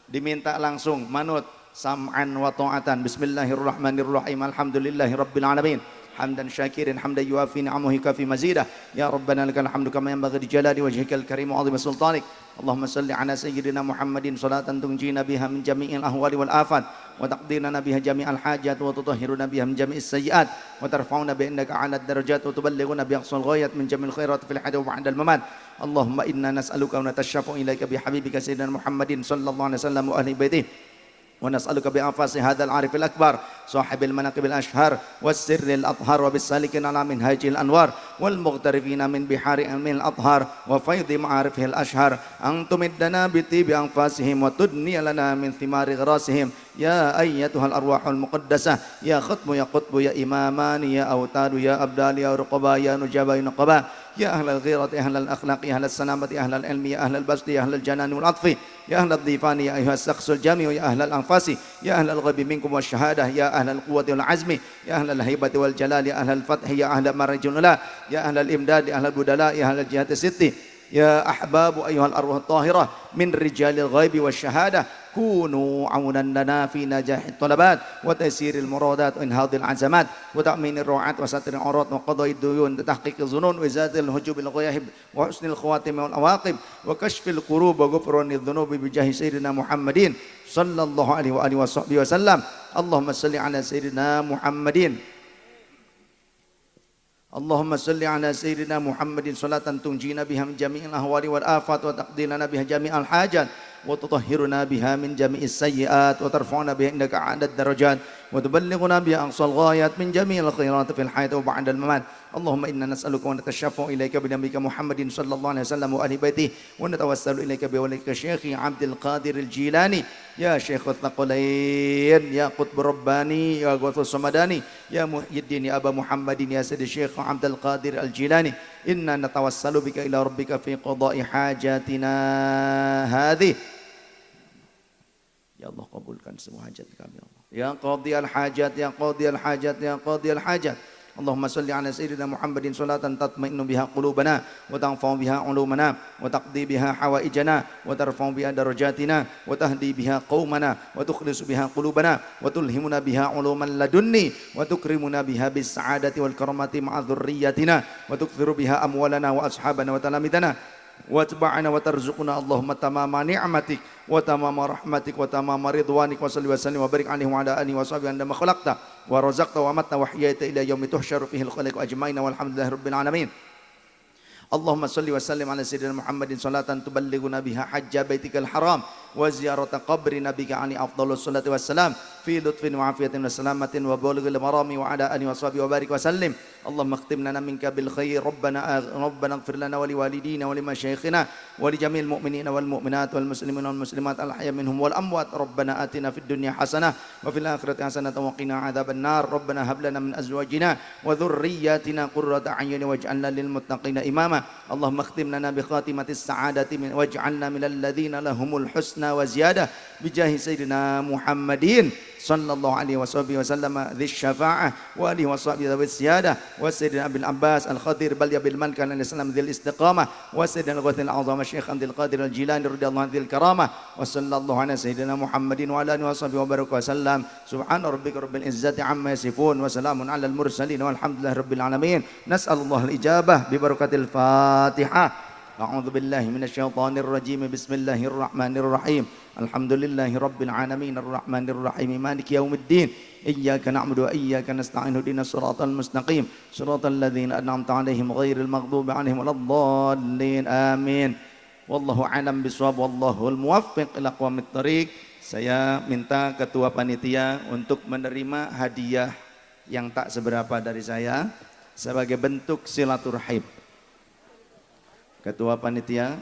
B: diminta langsung manut sam'an wa ta'atan. Bismillahirrahmanirrahim. Alhamdulillahirabbil alamin. حمدا شاكرا حمدا يوافي نعمه يكافي مزيده يا ربنا لك الحمد كما ينبغي لجلال وجهك الكريم وعظيم سلطانك اللهم صل على سيدنا محمد صلاة تنجينا بها من جميع الأهوال والآفات وتقضي لنا بها جميع الحاجات وتطهرنا بها من جميع السيئات وترفعنا بأنك على الدرجات وتبلغنا بأقصى الغايات من جميع الخيرات في الحياة وبعد الممات اللهم إنا نسألك ونتشفع إليك بحبيبك سيدنا محمد صلى الله عليه وسلم وأهل بيته ونسألك بأنفاس هذا العارف الأكبر صاحب المناقب الأشهر والسر الأطهر وبالسالكين على منهاج الأنوار والمغترفين من بحار من الأطهار وفيض معارفه الأشهر أن تمدنا بطيب أنفاسهم وتدني لنا من ثمار غراسهم يا أيتها الأرواح المقدسة يا ختم يا قطب يا إمامان يا أوتاد يا أبدال يا رقبا يا نجبا يا نقبا يا أهل الغيرة يا أهل الأخلاق يا أهل السلامة يا أهل العلم يا أهل البسط يا أهل الجنان والعطف يا أهل الضيفان يا أيها الشخص الجامع يا أهل الأنفاس يا أهل الغيب منكم والشهادة يا أهل القوة والعزم يا أهل الهيبة والجلال يا أهل الفتح يا أهل مرج الأولى يا أهل الإمداد يا أهل البدلاء يا أهل الجهات الست يا أحباب أيها الأرواح الطاهرة من رجال الغيب والشهادة كونوا عونا لنا في نجاح الطلبات وتيسير المرادات وإنهاض العزمات وتأمين الروعات وستر العورات وقضاء الديون وتحقيق الظنون وإزالة الهجوم الغياهب وحسن الخواتم والعواقب وكشف الكروب وغفران الذنوب بجاه سيدنا محمد صلى الله عليه وآله وصحبه وسلم اللهم صل على سيدنا محمد اللهم صل على سيدنا محمد صلاة تنجينا بها من جميع الأهوال والآفات وتقضي لنا بها جميع الحاجات وتطهرنا بها من جميع السيئات وترفعنا بها إنك أعلى الدرجات وتبلغنا بها أقصى الغايات من جميع الخيرات في الحياة وبعد الممات اللهم إنا نسألك ونتشفع إليك بنبيك محمد صلى الله عليه وسلم وآل بيته ونتوسل إليك بوليك الشيخ عبد القادر الجيلاني يا شيخ الثقلين يا قطب رباني يا غوث الصمداني يا محي الدين يا أبا محمد يا سيد الشيخ عبد القادر الجيلاني إنا نتوسل بك إلى ربك في قضاء حاجاتنا هذه يا الله قبولkan semua hajat kami ya Allah ya qadhiyal hajat ya qadhiyal hajat ya qadhiyal hajat اللهم صل على سيدنا محمد صلاة تطمئن بها قلوبنا وتنفع بها علومنا وتقضي بها حوائجنا وترفع بها درجاتنا وتهدي بها قومنا وتخلص بها قلوبنا وتلهمنا بها علوما لدني وتكرمنا بها بالسعادة والكرامة مع ذريتنا وتكثر بها أموالنا وأصحابنا وتلامذنا واتبعنا وترزقنا اللهم تمام نعمتك وتمام رحمتك وتمام رضوانك وصل وسلم وبارك عليه وعلى آله وصحبه عندما خلقت ورزقت وأمتنا وحييت إلى يوم تحشر فيه الخلق أجمعين والحمد لله رب العالمين اللهم صل وسلم على سيدنا محمد صلاة تبلغنا بها حج بيتك الحرام وزيارة قبر نبيك عليه أفضل الصلاة والسلام في لطف وعافية وسلامة وبلغ المرام وعلى آله وصحبه وبارك وسلم اللهم اختم لنا منك بالخير ربنا اغفر لنا ولوالدينا ولمشايخنا ولجميع المؤمنين والمؤمنات والمسلمين والمسلمات الأحياء منهم والأموات ربنا آتنا في الدنيا حسنة وفي الآخرة حسنة وقنا عذاب النار ربنا هب لنا من أزواجنا وذرياتنا قرة أعين واجعلنا للمتقين إماما اللهم اختم لنا بخاتمة السعادة واجعلنا من الذين لهم الحسنى وزيادة بجاه سيدنا محمد صلى الله عليه وسلم ذي الشفاعة وآله وصحبه ذوي السيادة وسيدنا أبي العباس الخضر بل يبي الملك عليه السلام ذي الاستقامة وسيدنا الغوث الأعظم الشيخ عبد القادر الجيلاني رضي الله عنه ذي الكرامة وصلى الله على سيدنا محمد وعلى آله وصحبه وبارك وسلم سبحان ربك رب العزة عما يصفون وسلام على المرسلين والحمد لله رب العالمين نسأل الله الإجابة ببركة الفاتحة أعوذ بالله من الشيطان الرجيم بسم الله الرحمن الرحيم الحمد لله رب العالمين الرحمن الرحيم مالك يوم الدين إياك نعبد وإياك نستعين اهدنا الصراط المستقيم صراط الذين أنعمت عليهم غير المغضوب عليهم ولا الضالين آمين والله أعلم بالصواب والله الموفق إلى أقوام الطريق. Saya minta ketua panitia untuk menerima hadiah yang tak seberapa dari saya sebagai bentuk silaturahim. Ketua panitia